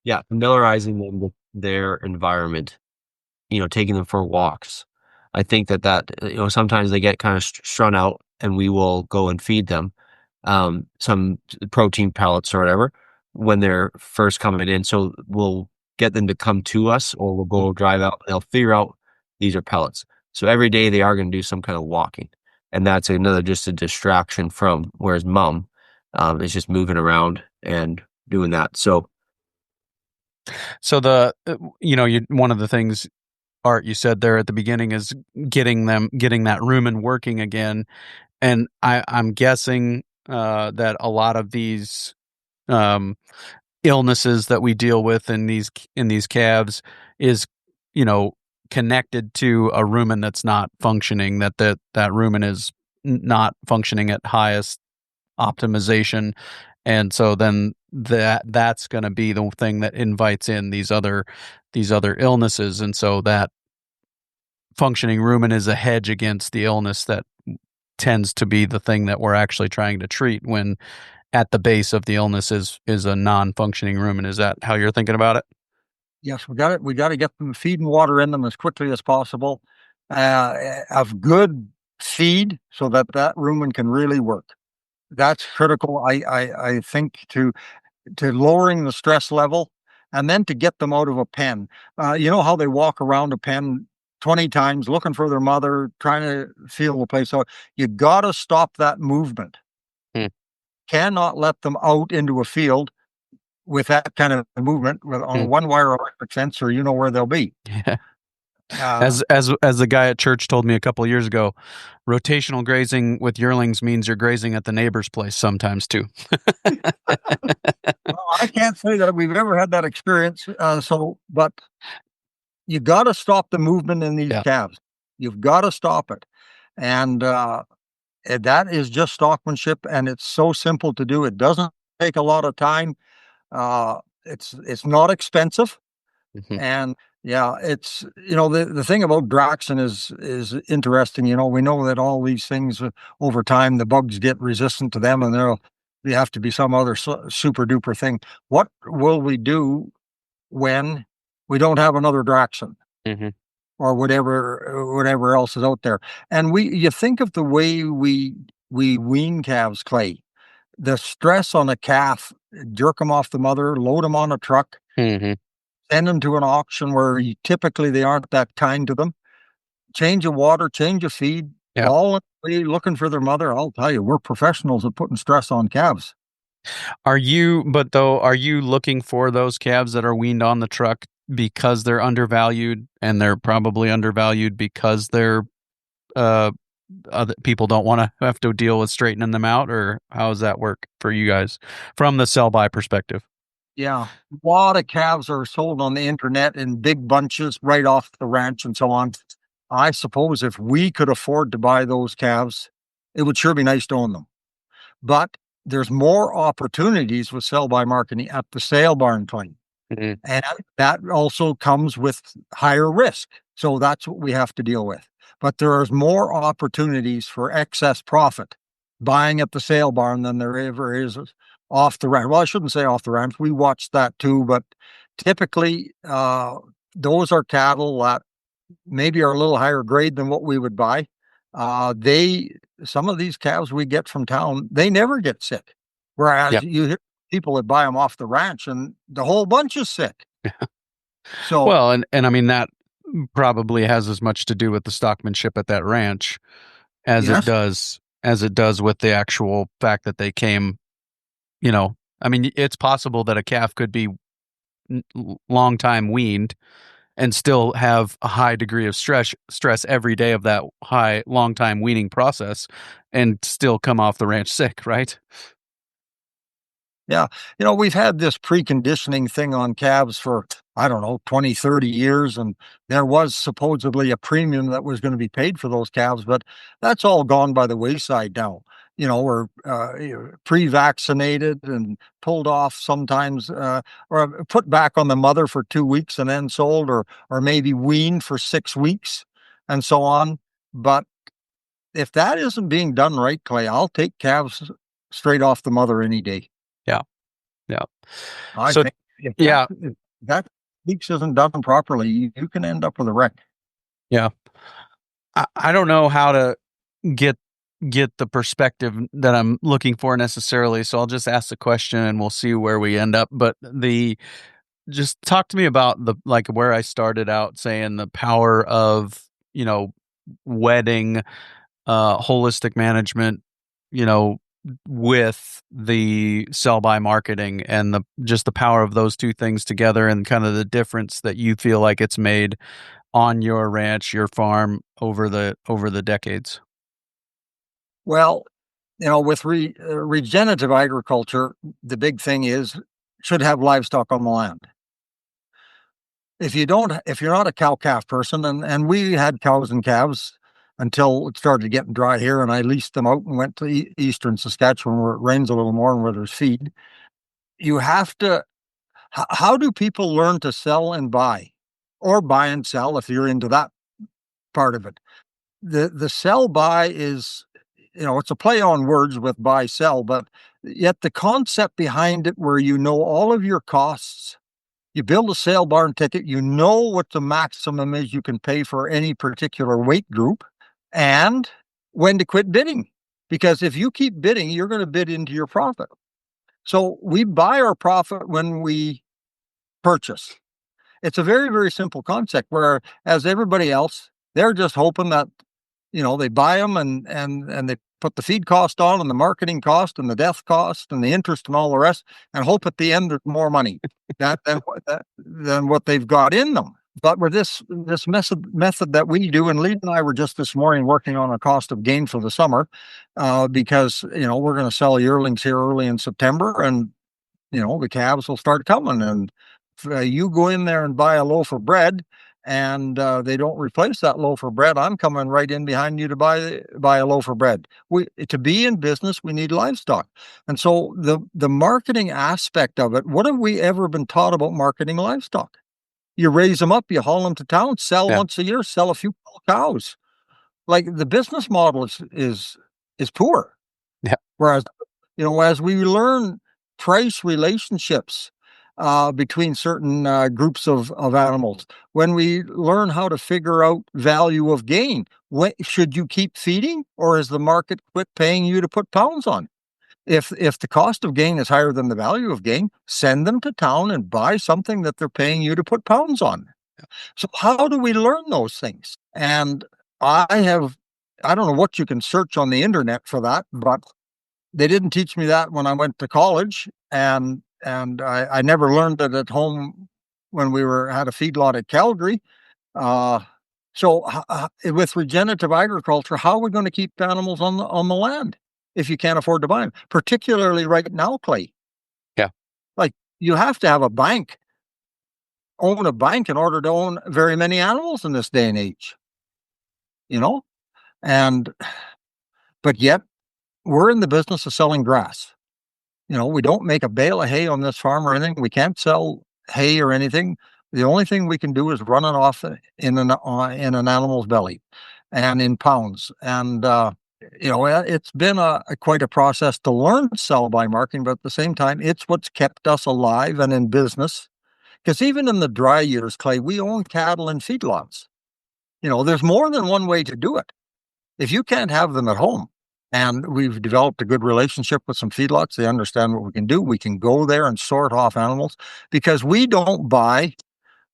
Yeah, familiarizing them with their environment, taking them for walks. I think that sometimes they get kind of strung out, and we will go and feed them some protein pellets or whatever when they're first coming in. So we'll get them to come to us, or we'll go drive out. They'll figure out these are pellets. So every day they are going to do some kind of walking, and that's just a distraction from, whereas Mom is just moving around and doing that. So one of the things, Art, you said there at the beginning is getting that rumen working again, and I'm guessing that a lot of these illnesses that we deal with in these calves is connected to a rumen that's not functioning, that rumen is not functioning at highest optimization, and so then that's going to be the thing that invites in these other illnesses, and so that functioning rumen is a hedge against the illness that tends to be the thing that we're actually trying to treat, when at the base of the illness is a non-functioning rumen. Is that how you're thinking about it? Yes, we got to get them feed and water in them as quickly as possible, of good feed, so that rumen can really work. That's critical, I think, to lowering the stress level, and then to get them out of a pen. How they walk around a pen 20 times looking for their mother, trying to feel the place. So you got to stop that movement. Cannot let them out into a field with that kind of movement on a one-wire electric fence, or where they'll be. Yeah. As the guy at church told me a couple of years ago, rotational grazing with yearlings means you're grazing at the neighbor's place sometimes too. Well, I can't say that we've ever had that experience. But you got to stop the movement in these calves. You've got to stop it, and that is just stockmanship, and it's so simple to do. It doesn't take a lot of time. It's not expensive, and it's the thing about Draxon is interesting. We know that all these things over time, the bugs get resistant to them, and they have to be some other super duper thing. What will we do when we don't have another Draxon? Or whatever else is out there? And you think of the way we wean calves, Clay. The stress on a calf, jerk them off the mother, load them on a truck, send them to an auction where typically they aren't that kind to them. Change of water, change of feed, all looking for their mother. I'll tell you, we're professionals at putting stress on calves. Are you looking for those calves that are weaned on the truck because they're undervalued, and they're probably undervalued because they're other people don't want to have to deal with straightening them out? Or how does that work for you guys from the sell-by perspective? Yeah, a lot of calves are sold on the internet in big bunches right off the ranch and so on. I suppose if we could afford to buy those calves, it would sure be nice to own them. But there's more opportunities with sell-by marketing at the sale barn, Clay. And that also comes with higher risk. So that's what we have to deal with. But there is more opportunities for excess profit buying at the sale barn than there ever is off the ranch. Well, I shouldn't say off the ranch. We watch that too, but typically those are cattle that maybe are a little higher grade than what we would buy. Some of these calves we get from town, they never get sick. Whereas you hear people that buy them off the ranch and the whole bunch is sick. So well, and I mean that probably has as much to do with the stockmanship at that ranch as it does with the actual fact that they came, I mean, it's possible that a calf could be long time weaned and still have a high degree of stress every day of that long time weaning process and still come off the ranch sick, right? Yeah. We've had this preconditioning thing on calves for, 20, 30 years. And there was supposedly a premium that was going to be paid for those calves, but that's all gone by the wayside now. We're pre-vaccinated and pulled off sometimes, or put back on the mother for 2 weeks and then sold, or maybe weaned for 6 weeks and so on. But if that isn't being done right, Clay, I'll take calves straight off the mother any day. Yeah. I think if that leaks isn't done properly, you can end up with a wreck. Yeah. I don't know how to get the perspective that I'm looking for necessarily, so I'll just ask the question and we'll see where we end up. But just talk to me about where I started out saying the power of, wedding, holistic management, with the sell by marketing and just the power of those two things together and kind of the difference that you feel like it's made on your ranch, your farm over the decades. Well, with regenerative agriculture, the big thing is should have livestock on the land. If you're not a cow-calf person, and we had cows and calves until it started getting dry here, and I leased them out and went to eastern Saskatchewan where it rains a little more and where there's feed. You have to, how do people learn to sell and buy, or buy and sell if you're into that part of it? The sell buy is, it's a play on words with buy sell, but yet the concept behind it where all of your costs. You build a sale barn ticket, what the maximum is you can pay for any particular weight group, and when to quit bidding. Because if you keep bidding, you're going to bid into your profit. So we buy our profit when we purchase. It's a very, very simple concept, where as everybody else, they're just hoping that, they buy them and they put the feed cost on and the marketing cost and the death cost and the interest and all the rest, and hope at the end there's more money than what they've got in them. But with this method that we do, and Lee and I were just this morning working on a cost of gain for the summer, because we're going to sell yearlings here early in September, and the calves will start coming. And if you go in there and buy a loaf of bread, and they don't replace that loaf of bread, I'm coming right in behind you to buy a loaf of bread. To be in business, we need livestock. And so the marketing aspect of it, what have we ever been taught about marketing livestock? You raise them up, you haul them to town, sell once a year, sell a few cows. Like, the business model is poor. Yeah. Whereas, as we learn price relationships between certain groups of animals, when we learn how to figure out value of gain, should you keep feeding, or has the market quit paying you to put pounds on? If the cost of gain is higher than the value of gain, send them to town and buy something that they're paying you to put pounds on. So how do we learn those things? And I don't know what you can search on the internet for that, but they didn't teach me that when I went to college, and I never learned it at home when we had a feedlot at Calgary. So with regenerative agriculture, how are we going to keep animals on the land if you can't afford to buy them? Particularly right now, Clay. Yeah. Like, you have to have own a bank in order to own very many animals in this day and age. But yet we're in the business of selling grass. We don't make a bale of hay on this farm or anything. We can't sell hay or anything. The only thing we can do is run it off in an animal's belly and in pounds. And, it's been quite a process to learn sell-by marketing, but at the same time, it's what's kept us alive and in business. Because even in the dry years, Clay, we own cattle and feedlots. There's more than one way to do it. If you can't have them at home, and we've developed a good relationship with some feedlots, they understand what we can do. We can go there and sort off animals because we don't buy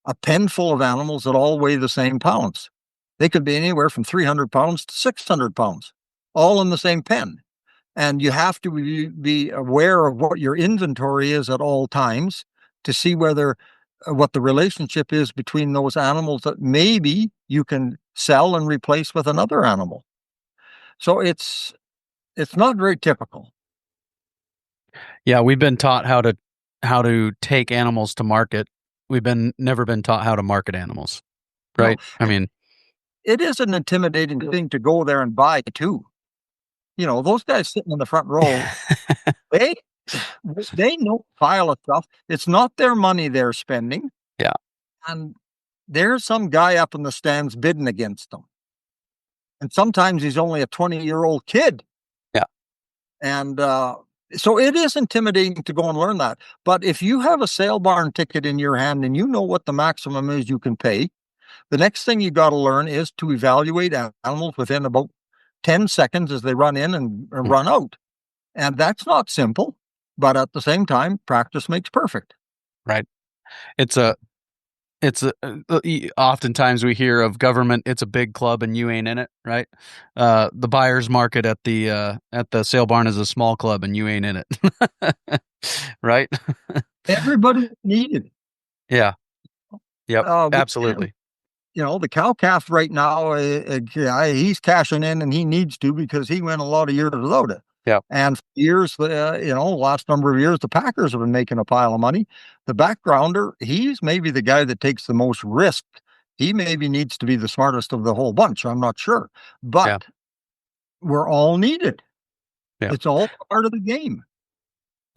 a pen full of animals that all weigh the same pounds. They could be anywhere from 300 pounds to 600 pounds, all in the same pen. And you have to be aware of what your inventory is at all times to see whether what the relationship is between those animals that maybe you can sell and replace with another animal. So it's not very typical. Yeah, we've been taught how to take animals to market. We've never been taught how to market animals, right? No. I mean, it is an intimidating thing to go there and buy too. Those guys sitting in the front row, they know a pile of stuff. It's not their money they're spending. Yeah. And there's some guy up in the stands bidding against them. And sometimes he's only a 20-year-old kid. Yeah. And so it is intimidating to go and learn that. But if you have a sale barn ticket in your hand and you know what the maximum is you can pay, the next thing you got to learn is to evaluate animals within about 10 seconds as they run in and run out. And that's not simple, but at the same time, practice makes perfect. Right. Oftentimes we hear of government, it's a big club and you ain't in it, right? The buyer's market at the sale barn is a small club and you ain't in it. Right? Everybody needed. Yeah. Yep. Absolutely. The cow-calf right now, he's cashing in and he needs to because he went a lot of years without it. Yeah. And for years, last number of years, the Packers have been making a pile of money. The backgrounder, he's maybe the guy that takes the most risk. He maybe needs to be the smartest of the whole bunch. I'm not sure. But we're all needed. Yeah. It's all part of the game.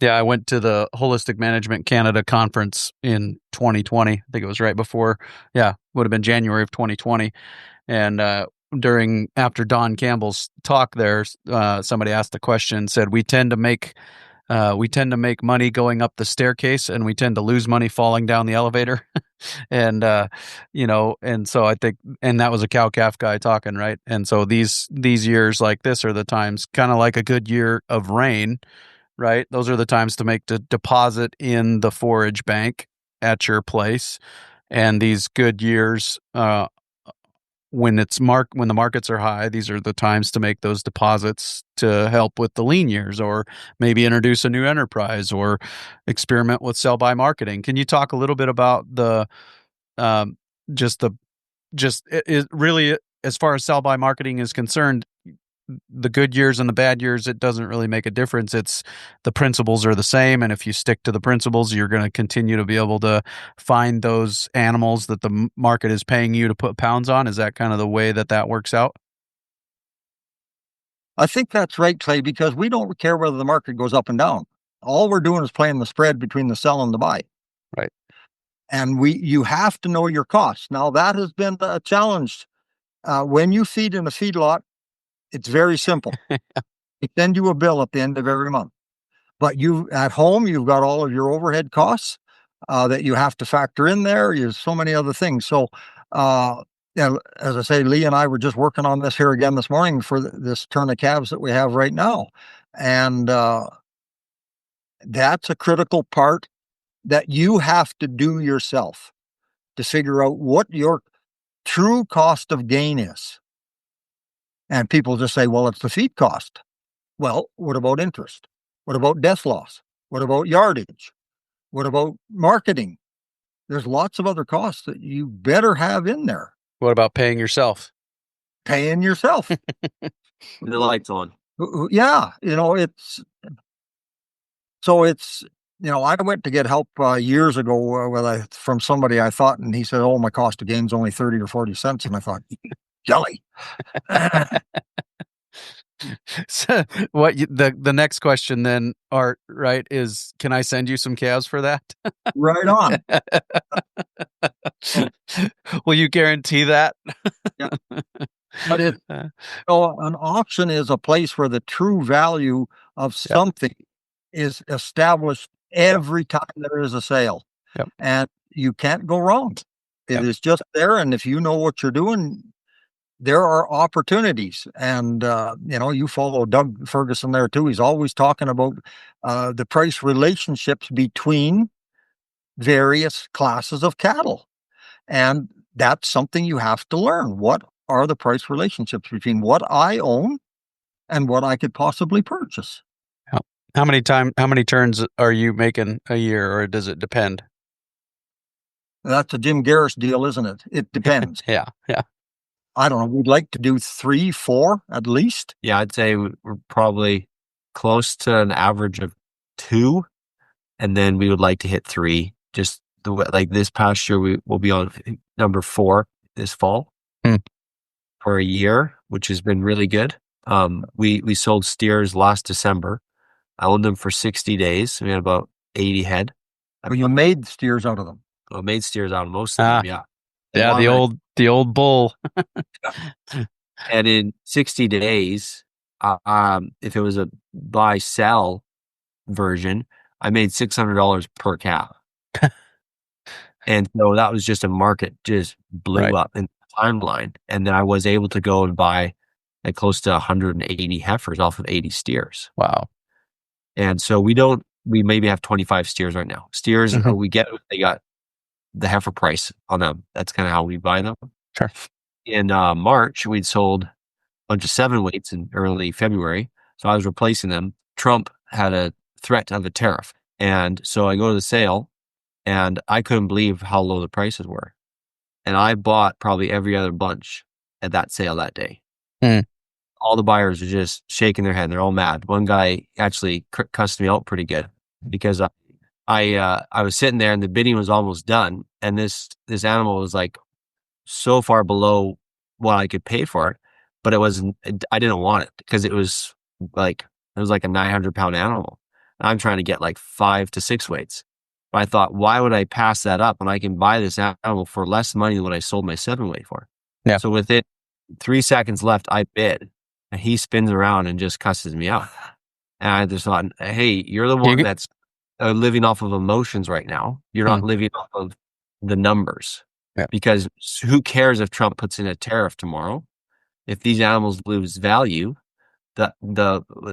Yeah, I went to the Holistic Management Canada conference in 2020. I think it was right before, would have been January of 2020. And after Don Campbell's talk there, somebody asked the question, said, we tend to make money going up the staircase and we tend to lose money falling down the elevator. And, and so I think, and that was a cow-calf guy talking, right? And so these years like this are the times, kind of like a good year of rain, right? Those are the times to make the deposit in the forage bank at your place. And these good years, when the markets are high, these are the times to make those deposits to help with the lean years, or maybe introduce a new enterprise or experiment with sell-by marketing. Can you talk a little bit about really, as far as sell-by marketing is concerned, the good years and the bad years, it doesn't really make a difference. It's the principles are the same. And if you stick to the principles, you're going to continue to be able to find those animals that the market is paying you to put pounds on. Is that kind of the way that works out? I think that's right, Clay, because we don't care whether the market goes up and down. All we're doing is playing the spread between the sell and the buy. Right. And you have to know your costs. Now, that has been a challenge. When you feed in a feedlot, it's very simple. They send you a bill at the end of every month. But at home, you've got all of your overhead costs that you have to factor in there. There's so many other things. So, as I say, Lee and I were just working on this here again this morning for this turn of calves that we have right now. And that's a critical part that you have to do yourself to figure out what your true cost of gain is. And people just say, well, it's the feed cost. Well, what about interest? What about death loss? What about yardage? What about marketing? There's lots of other costs that you better have in there. What about paying yourself? Paying yourself. The lights on. Yeah. I went to get help years ago from somebody I thought, and he said, oh, my cost of gain's only 30 or 40 cents. And I thought, jelly. So the next question then, Art, right, is can I send you some calves for that? Right on. Will you guarantee that? Yeah. But an auction is a place where the true value of something is established every time there is a sale. Yep. And you can't go wrong. It is just there. And if you know what you're doing, there are opportunities. And, you follow Doug Ferguson there too. He's always talking about the price relationships between various classes of cattle. And that's something you have to learn. What are the price relationships between what I own and what I could possibly purchase? How many turns are you making a year, or does it depend? That's a Jim Garris deal, isn't it? It depends. Yeah. I don't know. We'd like to do 3, 4 at least. Yeah, I'd say we're probably close to an average of 2, and then we would like to hit 3. Just like this past year, we will be on number 4 this fall for a year, which has been really good. We sold steers last December. I owned them for 60 days. We had about 80 head. Well, you made steers out of them. I made steers out of most of them. Yeah. Yeah, the old bull. And in 60 days, if it was a buy sell version, I made $600 per cow. And so that was just a market just blew up in the timeline. And then I was able to go and buy like close to 180 heifers off of 80 steers. Wow. And so we maybe have 25 steers right now. Steers, they got the heifer price on them. That's kind of how we buy them. Sure. In March, we'd sold a bunch of 7 weights in early February. So I was replacing them. Trump had a threat of a tariff. And so I go to the sale and I couldn't believe how low the prices were. And I bought probably every other bunch at that sale that day. All the buyers are just shaking their head. They're all mad. One guy actually cussed me out pretty good because I was sitting there and the bidding was almost done. And this animal was like so far below what I could pay for it, but I didn't want it because it was like a 900-pound animal. And I'm trying to get like 5 to 6 weights. But I thought, why would I pass that up when I can buy this animal for less money than what I sold my 7 weight for? Yeah. So within 3 seconds left, I bid. And he spins around and just cusses me out. And I just thought, hey, you're the one that's living off of emotions right now. You're not living off of the numbers. Yeah. Because who cares if Trump puts in a tariff tomorrow? If these animals lose value, the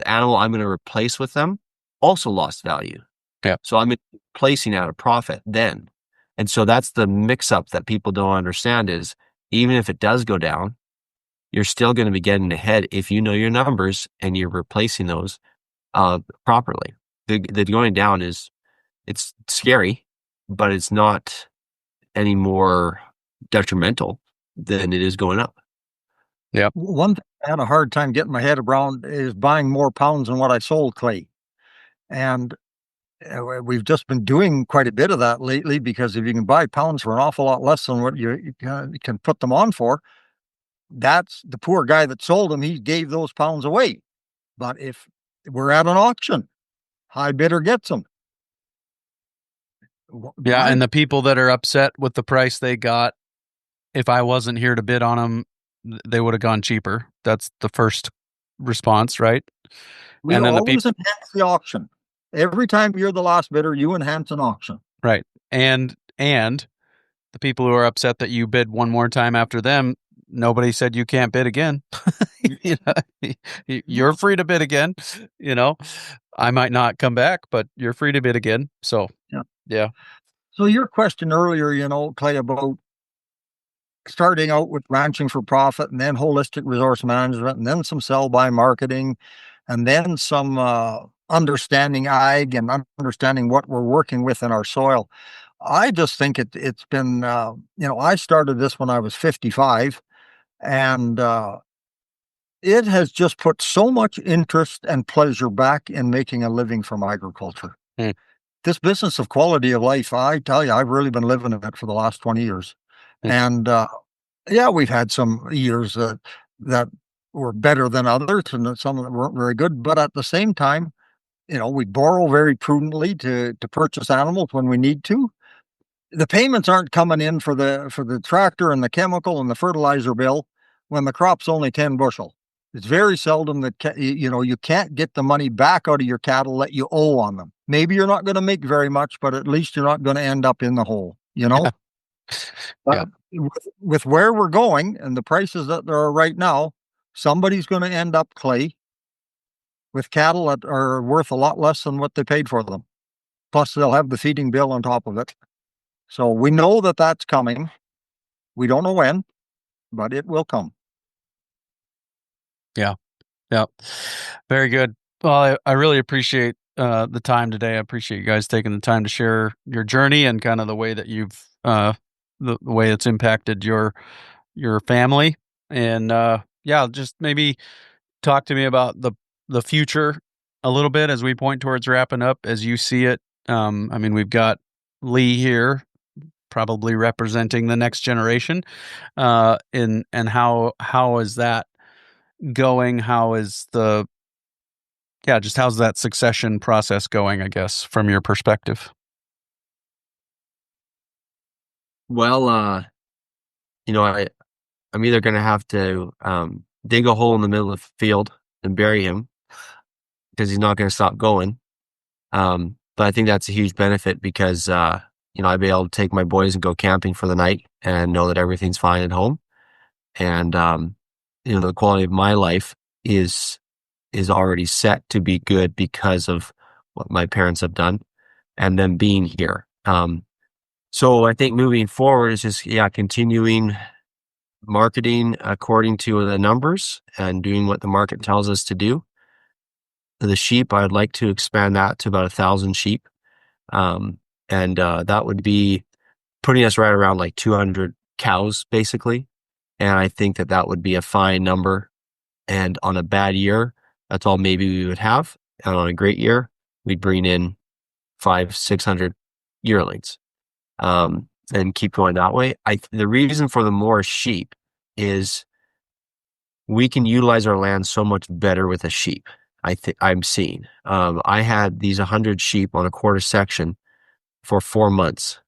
animal I'm going to replace with them also lost value. Yeah. So I'm placing out a profit then. And so that's the mix-up that people don't understand is even if it does go down, you're still going to be getting ahead if you know your numbers and you're replacing those properly. The going down it's scary, but it's not any more detrimental than it is going up. Yeah. One thing I had a hard time getting my head around is buying more pounds than what I sold, Clay. And we've just been doing quite a bit of that lately because if you can buy pounds for an awful lot less than what you can put them on for, that's the poor guy that sold them. He gave those pounds away. But if we're at an auction, high bidder gets them. Yeah, and the people that are upset with the price they got, if I wasn't here to bid on them, they would have gone cheaper. That's the first response, right? We always enhance the auction. Every time you're the last bidder, you enhance an auction. Right. And the people who are upset that you bid one more time after them, nobody said you can't bid again. You're free to bid again. I might not come back, but you're free to bid again. So, yeah. So your question earlier, Clay, about starting out with ranching for profit and then holistic resource management and then some sell-by marketing and then some understanding ag and understanding what we're working with in our soil. I just think it's been, I started this when I was 55 and it has just put so much interest and pleasure back in making a living from agriculture. This business of quality of life, I tell you, I've really been living it for the last 20 years. And we've had some years that were better than others, and some that weren't very good. But at the same time, we borrow very prudently to purchase animals when we need to. The payments aren't coming in for the tractor and the chemical and the fertilizer bill when the crop's only 10 bushel. It's very seldom that, you can't get the money back out of your cattle that you owe on them. Maybe you're not going to make very much, but at least you're not going to end up in the hole, Yeah. But with where we're going and the prices that there are right now, somebody's going to end up, Clay, with cattle that are worth a lot less than what they paid for them. Plus, they'll have the feeding bill on top of it. So we know that that's coming. We don't know when, but it will come. Yeah. Very good. Well, I really appreciate the time today. I appreciate you guys taking the time to share your journey and kind of the way that you've the way it's impacted your family. And just maybe talk to me about the future a little bit as we point towards wrapping up as you see it. We've got Lee here probably representing the next generation. And how is that going? How's that succession process going, I guess, from your perspective? Well, I'm either going to have to dig a hole in the middle of the field and bury him because he's not going to stop going. But I think that's a huge benefit because, I'd be able to take my boys and go camping for the night and know that everything's fine at home. And, the quality of my life is already set to be good because of what my parents have done and them being here. So I think moving forward is just, continuing marketing according to the numbers and doing what the market tells us to do. The sheep, I'd like to expand that to about 1,000 sheep. And that would be putting us right around like 200 cows, basically. And I think that would be a fine number. And on a bad year, that's all maybe we would have. And on a great year, we'd bring in 500-600 yearlings. And keep going that way. The reason for the more sheep is we can utilize our land so much better with a sheep. I'm seeing. I had these 100 sheep on a quarter section for 4 months,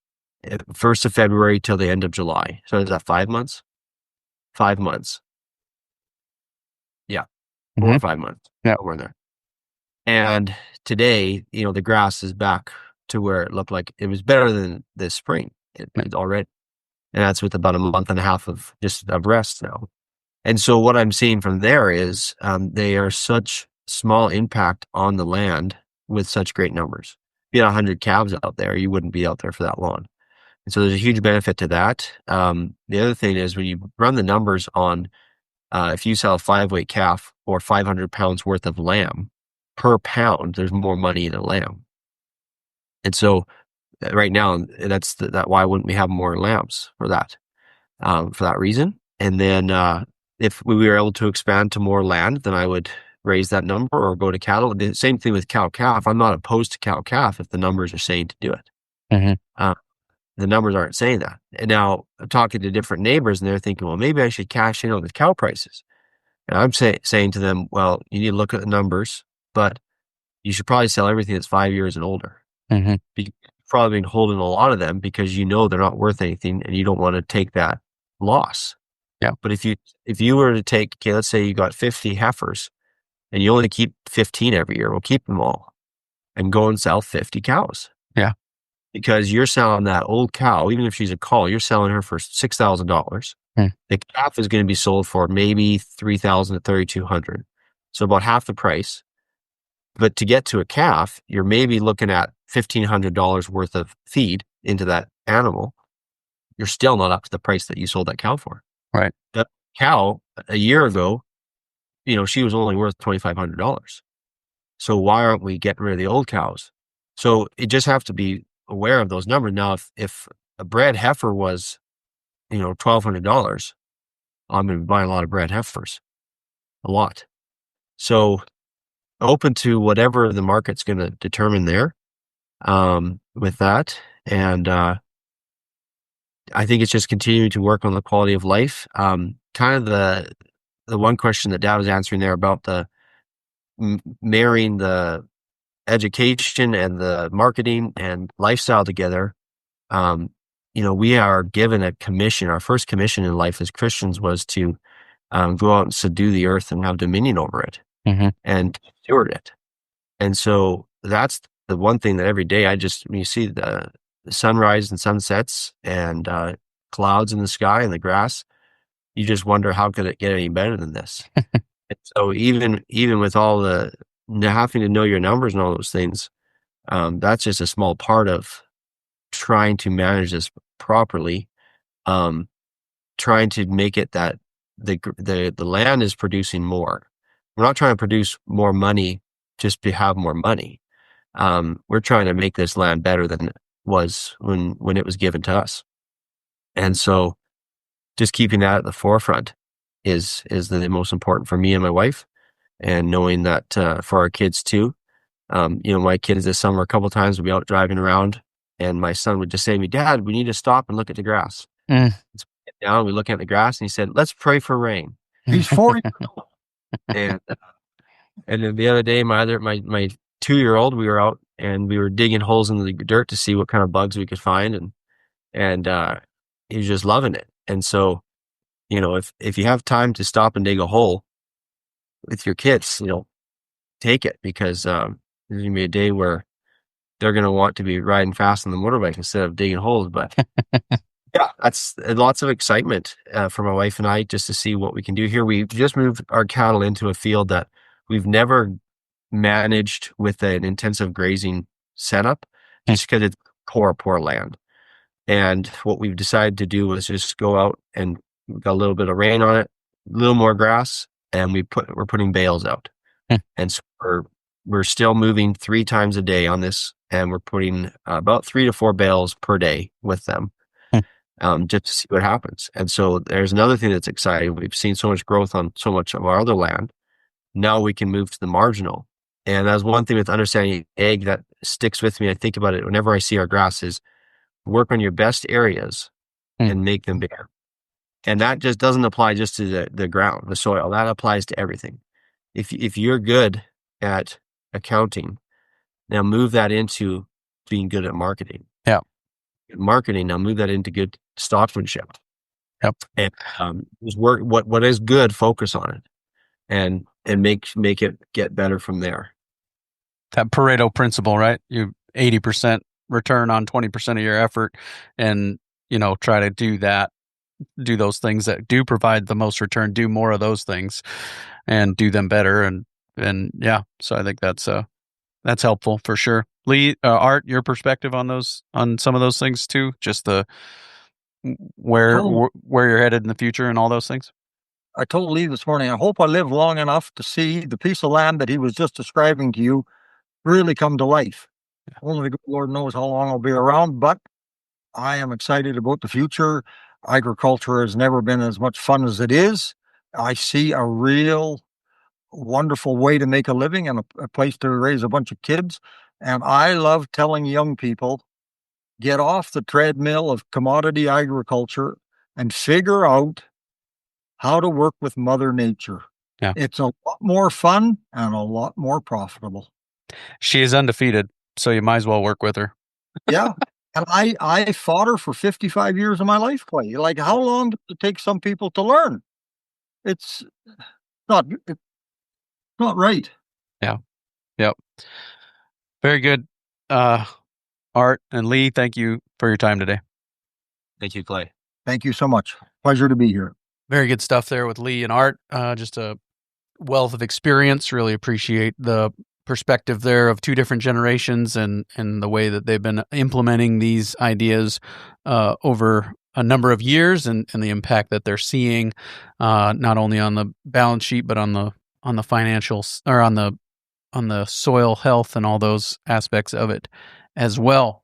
1st of February till the end of July. So is that 5 months? 5 months. Yeah, 4 or 5 months. Yeah, we're there. And today, the grass is back to where it looked like it was better than this spring. It's already, and that's with about a month and a half of rest now. And so what I'm seeing from there is they are such small impact on the land with such great numbers. If you had 100 calves out there, you wouldn't be out there for that long. And so there's a huge benefit to that. The other thing is when you run the numbers on if you sell a 5-weight calf or 500 pounds worth of lamb per pound, there's more money in a lamb. And so right now, that's why wouldn't we have more lambs for that reason? And then if we were able to expand to more land, then I would raise that number or go to cattle. The same thing with cow-calf. I'm not opposed to cow-calf if the numbers are saying to do it. Mm-hmm. The numbers aren't saying that. And now I'm talking to different neighbors and they're thinking, well, maybe I should cash in on the cow prices. And I'm saying to them, well, you need to look at the numbers, but you should probably sell everything that's 5 years and older. Mm-hmm. You've probably been holding a lot of them because they're not worth anything and you don't want to take that loss. Yeah. But if you were to take, let's say you got 50 heifers and you only keep 15 every year, well, keep them all and go and sell 50 cows. Yeah. Because you're selling that old cow, even if she's a cull, you're selling her for $6,000. The calf is going to be sold for maybe $3,000 to $3,200. So about half the price. But to get to a calf, you're maybe looking at $1,500 worth of feed into that animal. You're still not up to the price that you sold that cow for. Right. That cow a year ago, she was only worth $2,500. So why aren't we getting rid of the old cows? So you just have to be aware of those numbers. Now, if a bred heifer was, $1,200, I'm going to be buying a lot of bred heifers, a lot. So open to whatever the market's going to determine there with that. And I think it's just continuing to work on the quality of life. Kind of the one question that Dad was answering there about the marrying the education and the marketing and lifestyle together. We are given a commission. Our first commission in life as Christians was to go out and subdue the earth and have dominion over it and steward it. And so that's the one thing that every day when you see the sunrise and sunsets and clouds in the sky and the grass, you just wonder, how could it get any better than this? And so even with all the having to know your numbers and all those things, that's just a small part of trying to manage this properly, trying to make it that the land is producing more. We're not trying to produce more money just to have more money. We're trying to make this land better than it was when it was given to us. And so just keeping that at the forefront is the most important for me and my wife, and knowing that for our kids too. My kids this summer, a couple of times, would be out driving around, and my son would just say to me, "Dad, we need to stop and look at the grass." So we get down, we look at the grass, and he said, "Let's pray for rain." He's 40. And then the other day, my 2-year-old, we were out and we were digging holes in the dirt to see what kind of bugs we could find, and he was just loving it. And so, if you have time to stop and dig a hole with your kids, take it, because there's gonna be a day where they're gonna want to be riding fast on the motorbike instead of digging holes. But yeah, that's lots of excitement for my wife and I, just to see what we can do here. We just moved our cattle into a field that we've never managed with an intensive grazing setup, just because it's poor land. And what we've decided to do was just go out, and we got a little bit of rain on it, a little more grass, and we're putting bales out. And so we're still moving 3 times a day on this, and we're putting about 3 to 4 bales per day with them, just to see what happens. And so there's another thing that's exciting. We've seen so much growth on so much of our other land. Now we can move to the marginal. And that's one thing with understanding ag that sticks with me. I think about it whenever I see our grass, is work on your best areas and make them bigger. And that just doesn't apply just to the ground, the soil. That applies to everything. If you're good at accounting, now move that into being good at marketing. Yeah. Marketing, now move that into good stockmanship. Yep. And just work what is good, focus on it, and make it get better from there. That Pareto principle, right? You 80% return on 20% of your effort, and try to do those things that do provide the most return, do more of those things and do them better. And yeah, so I think that's helpful for sure. Lee, Art, your perspective on some of those things too, just where you're headed in the future and all those things. I told Lee this morning, I hope I live long enough to see the piece of land that he was just describing to you really come to life. Yeah. Only the good Lord knows how long I'll be around, but I am excited about the future. Agriculture has never been as much fun as it is. I see a real wonderful way to make a living and a place to raise a bunch of kids. And I love telling young people, get off the treadmill of commodity agriculture and figure out how to work with Mother Nature. Yeah. It's a lot more fun and a lot more profitable. She is undefeated, so you might as well work with her. Yeah. And I fought her for 55 years of my life, Clay. Like, how long does it take some people to learn? It's not right. Yeah. Yep. Very good. Art and Lee, thank you for your time today. Thank you, Clay. Thank you so much. Pleasure to be here. Very good stuff there with Lee and Art. Just a wealth of experience. Really appreciate the perspective there of 2 different generations and the way that they've been implementing these ideas over a number of years, and the impact that they're seeing, not only on the balance sheet, but on the financials, or on the soil health and all those aspects of it as well.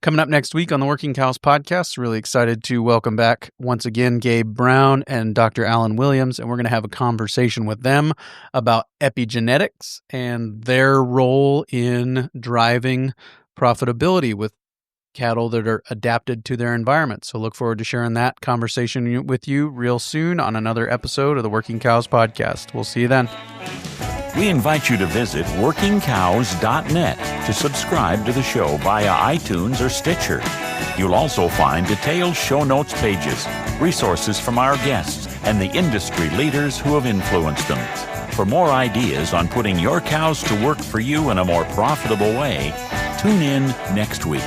Coming up next week on the Working Cows podcast, really excited to welcome back once again Gabe Brown and Dr. Alan Williams, and we're going to have a conversation with them about epigenetics and their role in driving profitability with cattle that are adapted to their environment. So look forward to sharing that conversation with you real soon on another episode of the Working Cows Podcast. We'll see you then. We invite you to visit workingcows.net to subscribe to the show via iTunes or Stitcher. You'll also find detailed show notes pages, resources from our guests, and the industry leaders who have influenced them. For more ideas on putting your cows to work for you in a more profitable way, tune in next week.